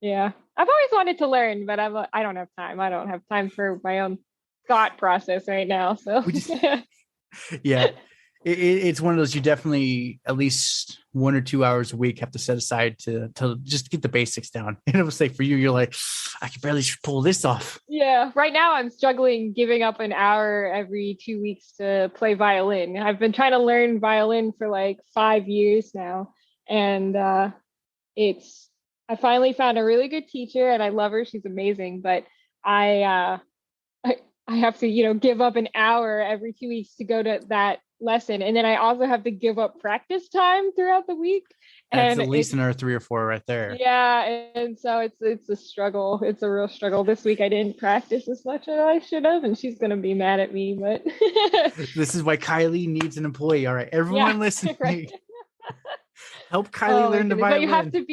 yeah, I've always wanted to learn, but I don't have time. I don't have time for my own thought process right now. So, yeah, it's one of those you definitely at least 1 or 2 hours a week have to set aside to just get the basics down. And it was like for you, you're like, I can barely pull this off. Yeah, right now I'm struggling giving up an hour every 2 weeks to play violin. I've been trying to learn violin for like 5 years now, and I finally found a really good teacher, and I love her. She's amazing, but I have to, give up an hour every 2 weeks to go to that lesson, and then I also have to give up practice time throughout the week. That's at least another 3 or 4 right there. Yeah, and so it's a struggle. It's a real struggle. This week I didn't practice as much as I should have, and she's gonna be mad at me. But this is why Kylie needs an employee. All right, everyone, listen. Right. Help Kylie learn the violin. But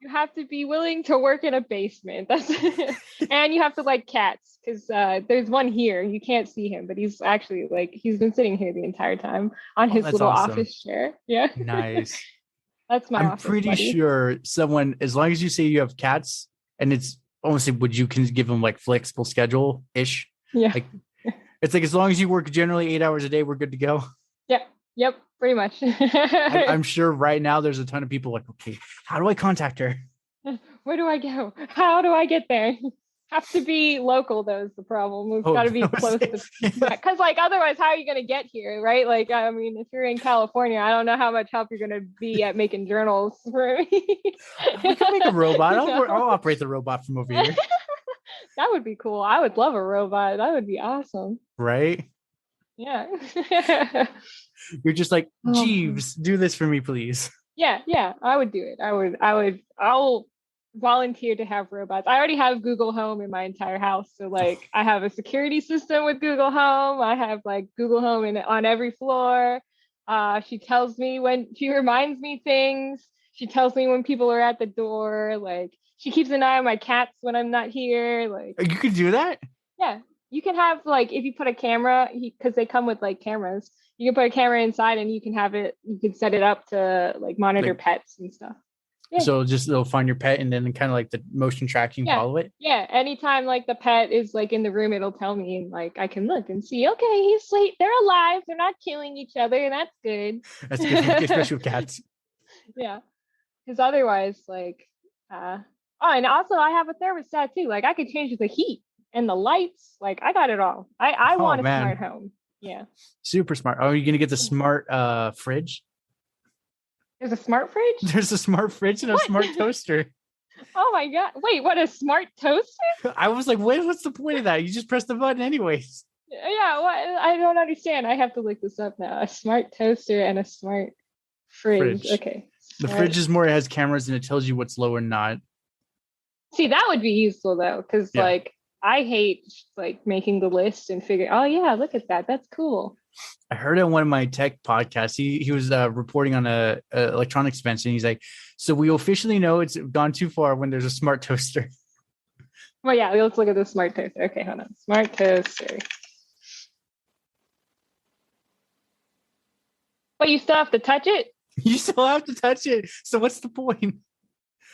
you have to be willing to work in a basement. That's and you have to like cats, because there's one here. You can't see him, but he's actually he's been sitting here the entire time on his little office chair. Yeah. Nice. That's my I'm pretty buddy. sure someone, as long as you say you have cats, and it's almost like, you can give them like flexible schedule ish. Yeah. Like, it's like, as long as you work generally 8 hours a day, we're good to go. Yeah. Yep. Pretty much. I'm sure right now there's a ton of people like, okay, how do I contact her? Where do I go? How do I get there? Have to be local, though, is the problem. We've got to be close to, because otherwise, how are you going to get here, right? Like, I mean, if you're in California, I don't know how much help you're going to be at making journals for me. We can make a robot. I'll operate the robot from over here. That would be cool. I would love a robot. That would be awesome. Right? Yeah. You're just like, Jeeves, do this for me, please. Yeah, I would do it. I'll volunteer to have robots. I already have Google Home in my entire house. So I have a security system with Google Home. I have Google Home on every floor. She reminds me things. She tells me when people are at the door. She keeps an eye on my cats when I'm not here. You could do that? Yeah. You can have if you put a camera, because they come with cameras, you can put a camera inside and you can set it up to monitor pets and stuff. Yeah. So it'll find your pet, and then kind of the motion tracking, follow it. Yeah. Anytime the pet is in the room, it'll tell me, and I can look and see, okay, he's asleep. They're alive. They're not killing each other. That's good. That's good, especially with cats. Yeah. Because otherwise, and also I have a thermostat too. I could change the heat and the lights. I got it all. I want a smart home. Yeah. Super smart. Oh, are you going to get the smart fridge? There's a smart fridge? There's a smart fridge and a smart toaster. Oh my God. Wait, what, a smart toaster? I was like, what's the point of that? You just press the button anyways. Yeah, what? I don't understand. I have to look this up now. A smart toaster and a smart fridge. Okay. The fridge is more, it has cameras and it tells you what's low and not. See, that would be useful though, because I hate making the list and figure, oh yeah, look at that. That's cool. I heard on one of my tech podcasts, he was reporting on a electronics event, and he's like, so we officially know it's gone too far when there's a smart toaster. Well, yeah, let's look at the smart toaster. Okay, hold on. Smart toaster. But you still have to touch it? You still have to touch it. So what's the point?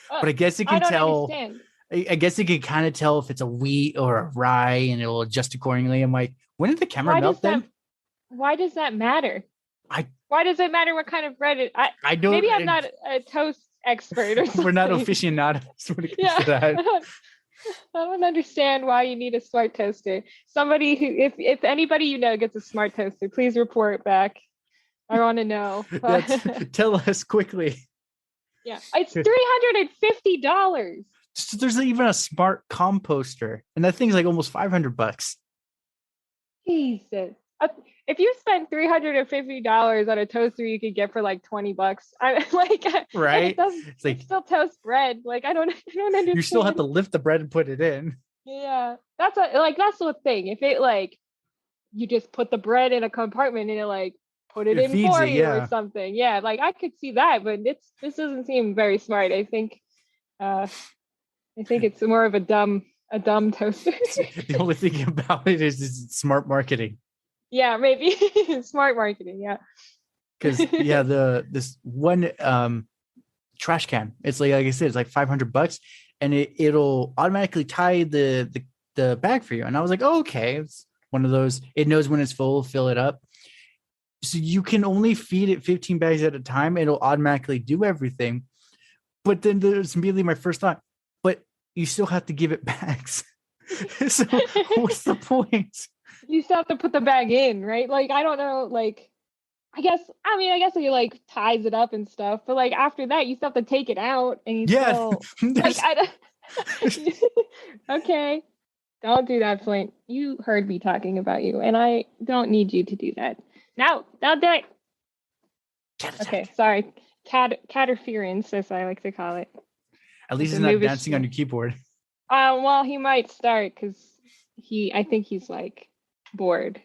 But I guess it I can don't tell. understand. I guess it can kind of tell if it's a wheat or a rye, and it'll adjust accordingly. I'm like, when did the camera melt then? Why does that matter? I Why does it matter what kind of bread it? I don't. Maybe I'm not a toast expert or something. We're not aficionados when it comes Yeah. to that. I don't understand why you need a smart toaster. Somebody who, if anybody you know gets a smart toaster, please report back. I want to know. Tell us quickly. Yeah, it's $350. There's even a smart composter, and that thing's like almost $500. Jesus. If you spend $350 on a toaster you could get for like $20, I like right. It's like, it still toast bread. Like I don't understand. You still have to lift the bread and put it in. Yeah, that's the thing. If it like you just put the bread in a compartment and it like put it in for you or something. Yeah, like I could see that, but this doesn't seem very smart. I think it's more of a dumb toaster. The only thing about it is smart marketing. Yeah, maybe smart marketing. Yeah, because this one trash can, it's like I said, it's like $500, and it'll automatically tie the bag for you. And I was like, oh, okay, it's one of those. It knows when it's full, fill it up. So you can only feed it 15 bags at a time. It'll automatically do everything. But then there's immediately my first thought, but you still have to give it bags. So what's the point? You still have to put the bag in, right? Like, I don't know, like, I guess it like ties it up and stuff, but like after that, you still have to take it out and you still, like, okay, don't do that, Flint. You heard me talking about you, and I don't need you to do that. Now, don't do it. Okay, sorry. Caterference, as I like to call it. At least he's not dancing on your keyboard. Well, he might start because I think he's like bored.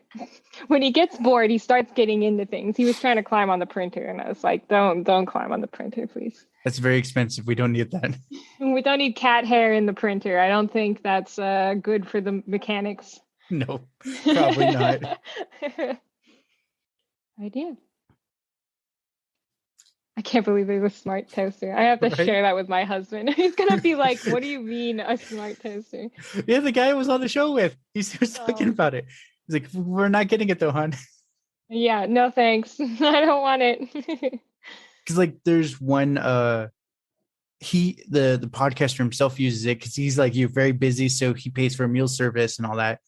When he gets bored, he starts getting into things. He was trying to climb on the printer, and I was like, don't climb on the printer, please. That's very expensive. We don't need that. We don't need cat hair in the printer. I don't think that's good for the mechanics. No, probably not. Idea. I can't believe it was a smart toaster. I have to share that with my husband. He's gonna be like, "What do you mean a smart toaster?" Yeah, the guy I was on the show with. He was talking about it. He's like, "We're not getting it though, hon." Yeah, no thanks. I don't want it. Because like, there's one. The podcaster himself uses it because he's like, you're very busy, so he pays for a meal service and all that.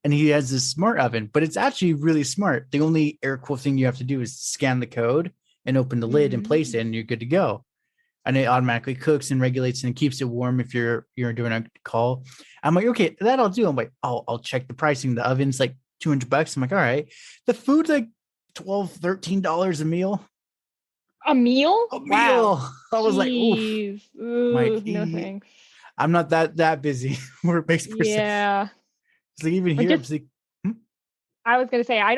And he has this smart oven, but it's actually really smart. The only air quote thing you have to do is scan the code and open the lid and place it, and you're good to go. And it automatically cooks and regulates and keeps it warm if you're doing a call. I'm like, okay, that I'll do. I'm like, I'll check the pricing. The oven's like $200. I'm like, all right. The food's like $12, $13 a meal. A meal? Wow. I was like, oof. Ooh, no thanks. I'm not that busy where it makes more sense. It's like even here, I was gonna say we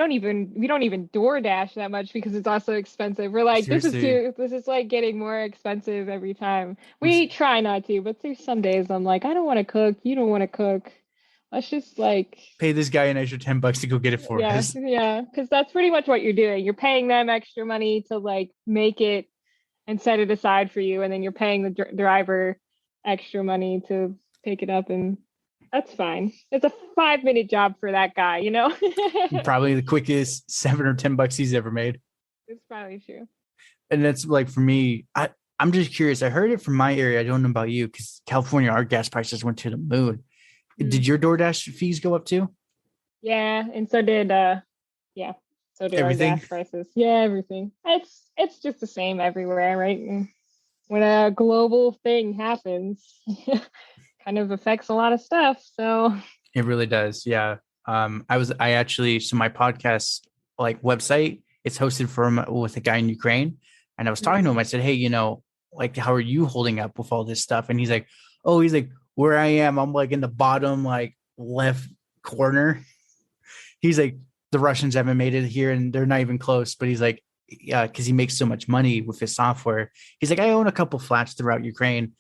don't even DoorDash that much because it's also expensive. We're like, this is like getting more expensive every time. We try not to, but there's some days I'm like, I don't want to cook. You don't want to cook. Let's just like pay this guy an extra $10 to go get it for us. Yeah, because that's pretty much what you're doing. You're paying them extra money to like make it and set it aside for you, and then you're paying the driver extra money to pick it up, and that's fine. It's a 5-minute job for that guy, you know? Probably the quickest $7 or $10 he's ever made. It's probably true. And that's like, for me, I'm just curious. I heard it from my area. I don't know about you, because California, our gas prices went to the moon. Did your DoorDash fees go up too? Yeah, and so did our gas prices. Yeah, everything. It's just the same everywhere, right? And when a global thing happens, kind of affects a lot of stuff. So it really does. Yeah. So my podcast like website, it's hosted with a guy in Ukraine, and I was talking to him. I said, hey, like, how are you holding up with all this stuff? And he's like, where I am, I'm like in the bottom, like left corner. He's like, the Russians haven't made it here and they're not even close. But he's like, yeah, because he makes so much money with his software. He's like, I own a couple flats throughout Ukraine.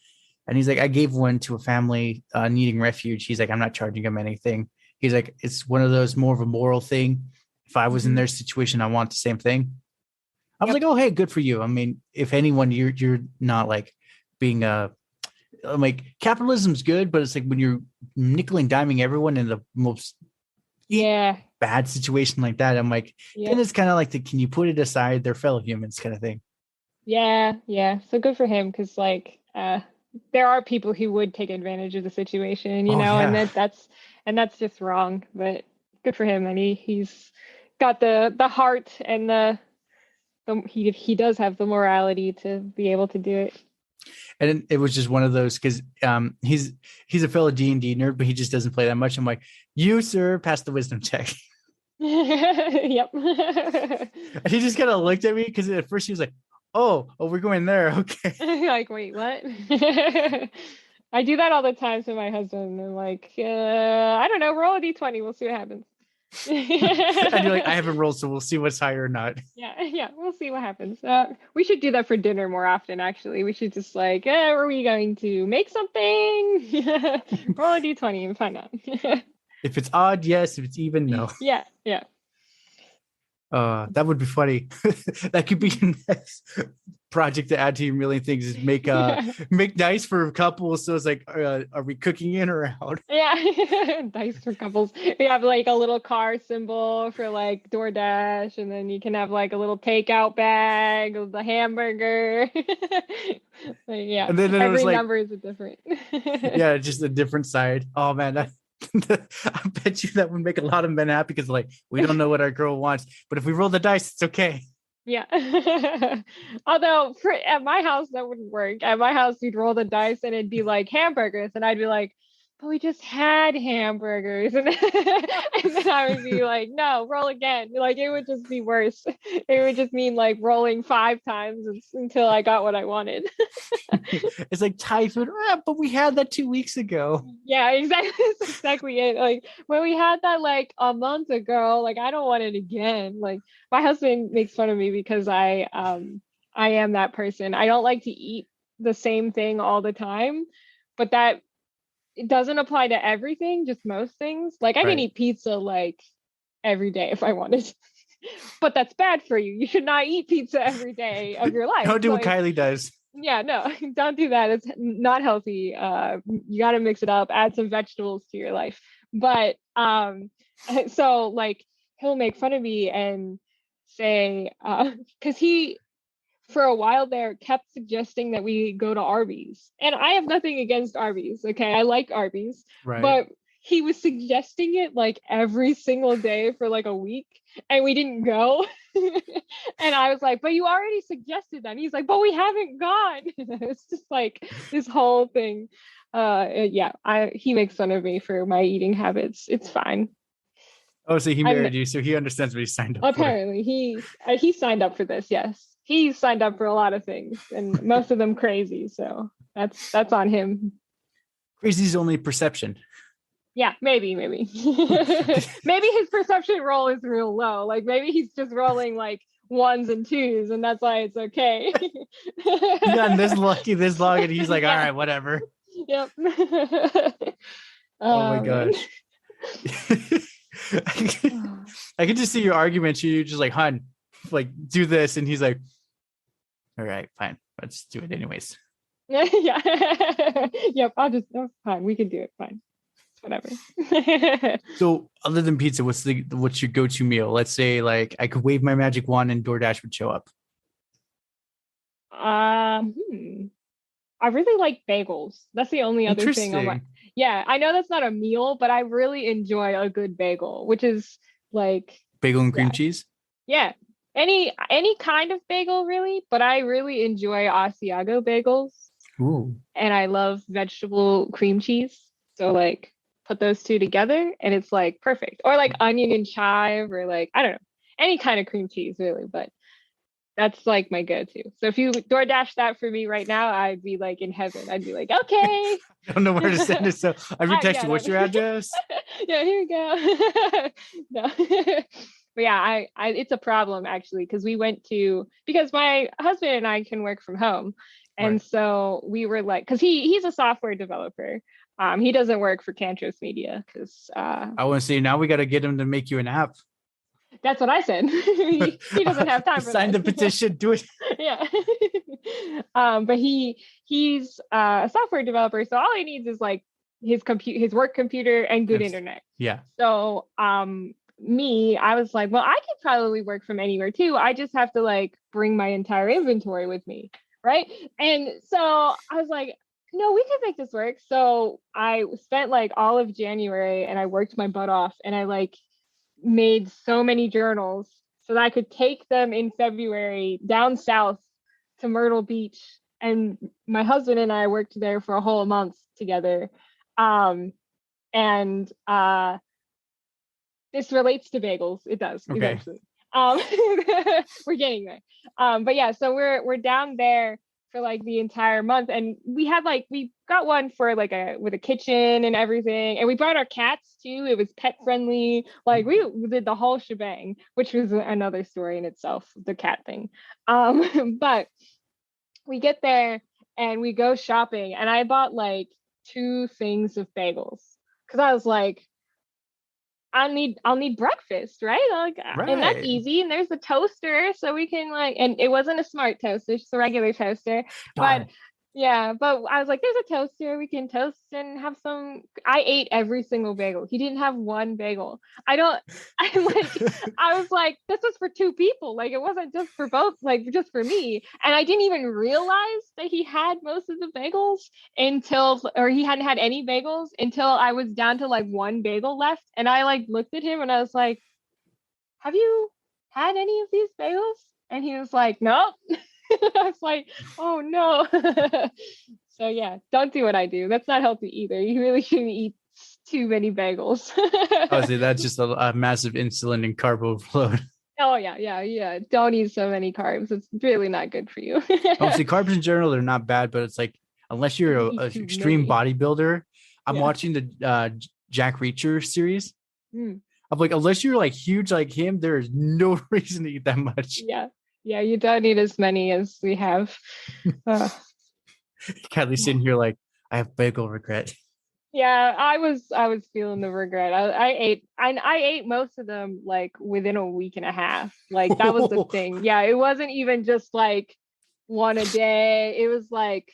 And he's like, I gave one to a family needing refuge. He's like, I'm not charging them anything. He's like, it's one of those more of a moral thing. If I was in their situation, I want the same thing. I was like, oh, hey, good for you. I mean, if anyone, you're not like being like capitalism's good, but it's like when you're nickel and diming everyone in the most Yeah. bad situation like that, I'm like, then it's kind of like can you put it aside? They're fellow humans kind of thing. Yeah, yeah. So good for him, because like there are people who would take advantage of the situation, Oh and yeah. that's just wrong. But good for him, and he's got the heart and he does have the morality to be able to do it. And it was just one of those because he's a fellow D&D nerd, but he just doesn't play that much. I'm like, you sir, pass the wisdom check. Yep. And he just kind of looked at me because at first he was like, oh, we're going there. Okay. Like, wait, what? I do that all the time to my husband. I'm like, I don't know, roll a d20, we'll see what happens. And you're like, I haven't rolled, so we'll see what's higher or not. Yeah, we'll see what happens. We should do that for dinner more often, actually. We should just like, are we going to make something? Roll a d20 and find out. If it's odd, yes. If it's even, no. Yeah. That would be funny. That could be your next project to add to your million things is make dice for couples. So it's like, are we cooking in or out? Yeah, dice for couples. We have like a little car symbol for like DoorDash, and then you can have like a little takeout bag of the hamburger. Like, yeah, and then every like, number is a different. Yeah, just a different side. Oh man, I bet you that would make a lot of men happy because like we don't know what our girl wants, but if we roll the dice, it's okay. Yeah. Although at my house that wouldn't work. At my house, you'd roll the dice and it'd be like hamburgers, and I'd be like, but we just had hamburgers, and, and then I would be like, no, roll again. Like it would just be worse. It would just mean like rolling 5 times until I got what I wanted. It's like Thai food, but we had that 2 weeks ago. Yeah, exactly. That's exactly it. Like when we had that like a month ago, like I don't want it again. Like my husband makes fun of me because I am that person. I don't like to eat the same thing all the time, but that it doesn't apply to everything, just most things. Like I can eat pizza like every day if I wanted. But that's bad for you. You should not eat pizza every day of your life. Don't do like, what Kylie does. Yeah, no, don't do that. It's not healthy. You got to mix it up, add some vegetables to your life. But so like he'll make fun of me and say, because he for a while there kept suggesting that we go to Arby's, and I have nothing against Arby's. Okay, I like Arby's, but he was suggesting it like every single day for like a week, and we didn't go. And I was like, but you already suggested that. And he's like, but we haven't gone. It's just like this whole thing. He makes fun of me for my eating habits. It's fine. Oh, so he married you, so he understands what he signed up apparently for. He signed up for this. Yes, he signed up for a lot of things, and most of them crazy, so that's on him. Crazy's only perception. Yeah, maybe maybe his perception roll is real low. Like maybe he's just rolling like 1s and 2s, and that's why it's okay. He got this lucky this long, and he's like, all right, whatever. Yep. Oh my gosh. I can just see your argument. You're just like, hun, like do this, and he's like, all right, fine, let's do it anyways. Yeah. Yep. Fine. We can do it. Fine. Whatever. So other than pizza, what's your go-to meal? Let's say like I could wave my magic wand and DoorDash would show up. I really like bagels. That's the only other thing. Yeah, I know that's not a meal, but I really enjoy a good bagel, which is like bagel and cream cheese. Yeah, any kind of bagel really, but I really enjoy Asiago bagels. Ooh. And I love vegetable cream cheese. So like put those two together and it's like perfect. Or like onion and chive, or like I don't know, any kind of cream cheese really, but that's like my go-to. So if you DoorDash that for me right now, I'd be like in heaven. I'd be like, okay. I don't know where to send it. So I'd be texting, what's your address? Yeah, here we go. No. But yeah, it's a problem actually, because because my husband and I can work from home. And so we were like, because he's a software developer. He doesn't work for Cantros Media because I want to say now we got to get him to make you an app. That's what I said. He doesn't have time for Sign that. the petition. Do it. Yeah. But he's a software developer, so all he needs is like his work computer and good internet. Yeah. So I was like, well, I could probably work from anywhere too. I just have to like bring my entire inventory with me, right? And so I was like, no, we can make this work. So I spent like all of January and I worked my butt off, and I like made so many journals so that I could take them in February down south to Myrtle Beach. And my husband and I worked there for a whole month together. And this relates to bagels. It does, okay. Eventually. We're getting there. But yeah, so we're down there for like the entire month, and we got one for like with a kitchen and everything, and we brought our cats too. It was pet friendly. Like we did the whole shebang, which was another story in itself, the cat thing. But we get there and we go shopping, and I bought like 2 things of bagels because I was like, I'll need breakfast, right? Right. And that's easy. And there's a toaster, so we can like, and it wasn't a smart toaster, just a regular toaster. But yeah, but I was like, there's a toaster, we can toast and have some. I ate every single bagel. He didn't have one bagel. I was like, this was for 2 people. Like it wasn't just for both, like just for me. And I didn't even realize that he had most of the bagels or he hadn't had any bagels until I was down to like 1 bagel left. And I like looked at him and I was like, have you had any of these bagels? And he was like, nope. I was like, oh no. So yeah, don't do what I do. That's not healthy either. You really shouldn't eat too many bagels. Obviously, that's just a massive insulin and carb overload. Oh yeah. Don't eat so many carbs. It's really not good for you. Obviously, carbs in general, they're not bad, but it's like, unless you're an extreme bodybuilder, I'm watching the Jack Reacher series. I'm like, unless you're like huge like him, there is no reason to eat that much. Yeah, you don't need as many as we have. Kylie's sitting here like, I have bagel regret. Yeah, I was feeling the regret. I ate most of them like within a week and a half. Like that was the thing. Yeah, it wasn't even just like one a day. It was like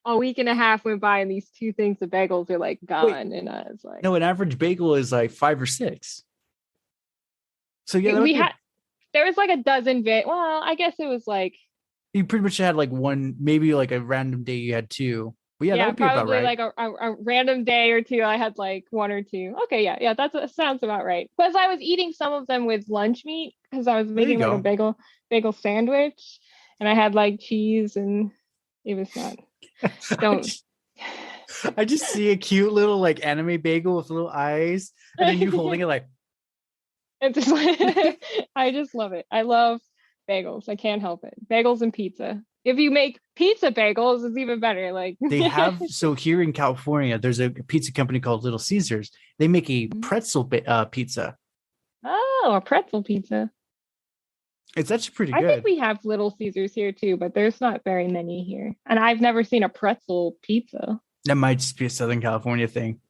a week and a half went by and these 2 things of bagels are like gone. Wait, and I was like, no, an average bagel is like 5 or 6. So yeah, there was like a dozen well, I guess it was like you pretty much had like 1, maybe like a random day you had 2. But yeah, that would be probably about right. Like a random day or 2, I had like 1 or 2. Okay, yeah, that sounds about right. Because I was eating some of them with lunch meat because I was making like a bagel sandwich, and I had like cheese, and it was not. I just see a cute little like anime bagel with little eyes, and then you holding it like. It's just like, I just love it. I love bagels. I can't help it. Bagels and pizza. If you make pizza bagels, it's even better. Like they have. So here in California, there's a pizza company called Little Caesars. They make a pretzel pizza. Oh, a pretzel pizza. It's actually pretty good. I think we have Little Caesars here too, but there's not very many here. And I've never seen a pretzel pizza. That might just be a Southern California thing.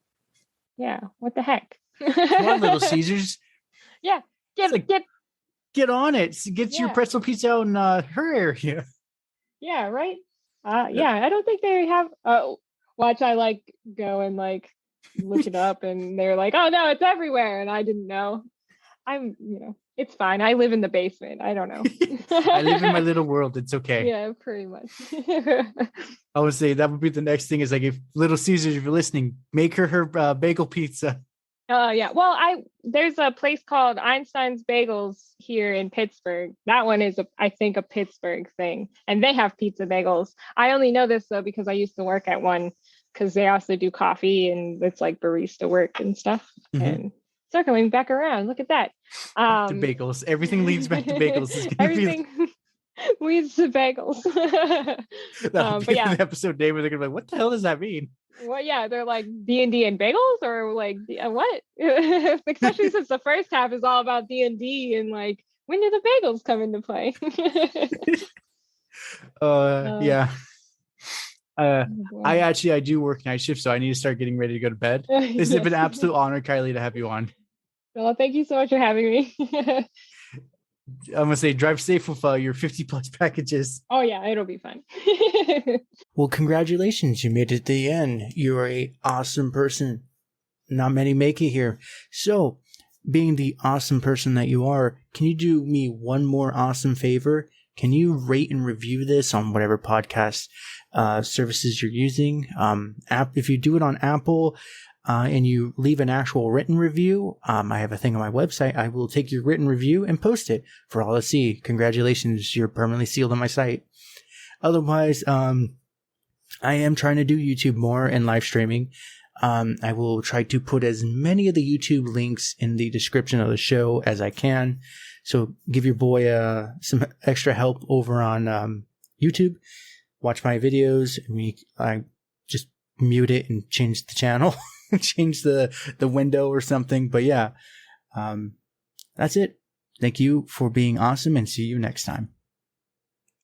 Yeah. What the heck? Come on, Little Caesars. Yeah, get on it. Get your pretzel pizza out in her area. Yeah, right. I don't think they have. Watch, I like go and like look it up, and they're like, "Oh no, it's everywhere," and I didn't know. It's fine. I live in the basement. I don't know. I live in my little world. It's okay. Yeah, pretty much. I would say that would be the next thing. Is like, if Little Caesars, if you're listening, make her bagel pizza. Yeah. Well, there's a place called Einstein's Bagels here in Pittsburgh. That one is, I think, a Pittsburgh thing, and they have pizza bagels. I only know this though because I used to work at one, because they also do coffee and it's like barista work and stuff. Mm-hmm. And circling back around, look at that. Back to bagels. Everything leads back to bagels. Everything leads to bagels. That'll be the episode name where they're gonna be like, "What the hell does that mean?" Well, yeah, they're like D&D and bagels, or like what? Especially since the first half is all about D&D and like, when do the bagels come into play? Yeah. I do work night shift, so I need to start getting ready to go to bed. This has been an absolute honor, Kylie, to have you on. Well, thank you so much for having me. I'm going to say drive safe with your 50 plus packages. Oh yeah, it'll be fun. Well, congratulations. You made it to the end. You're a awesome person. Not many make it here. So, being the awesome person that you are, can you do me one more awesome favor? Can you rate and review this on whatever podcast services you're using? If you do it on Apple and you leave an actual written review, I have a thing on my website. I will take your written review and post it for all to see. Congratulations, you're permanently sealed on my site. Otherwise, I am trying to do YouTube more and live streaming. I will try to put as many of the YouTube links in the description of the show as I can. So give your boy some extra help over on YouTube. Watch my videos. I just mute it and change the channel, change the window or something. But yeah, that's it. Thank you for being awesome and see you next time.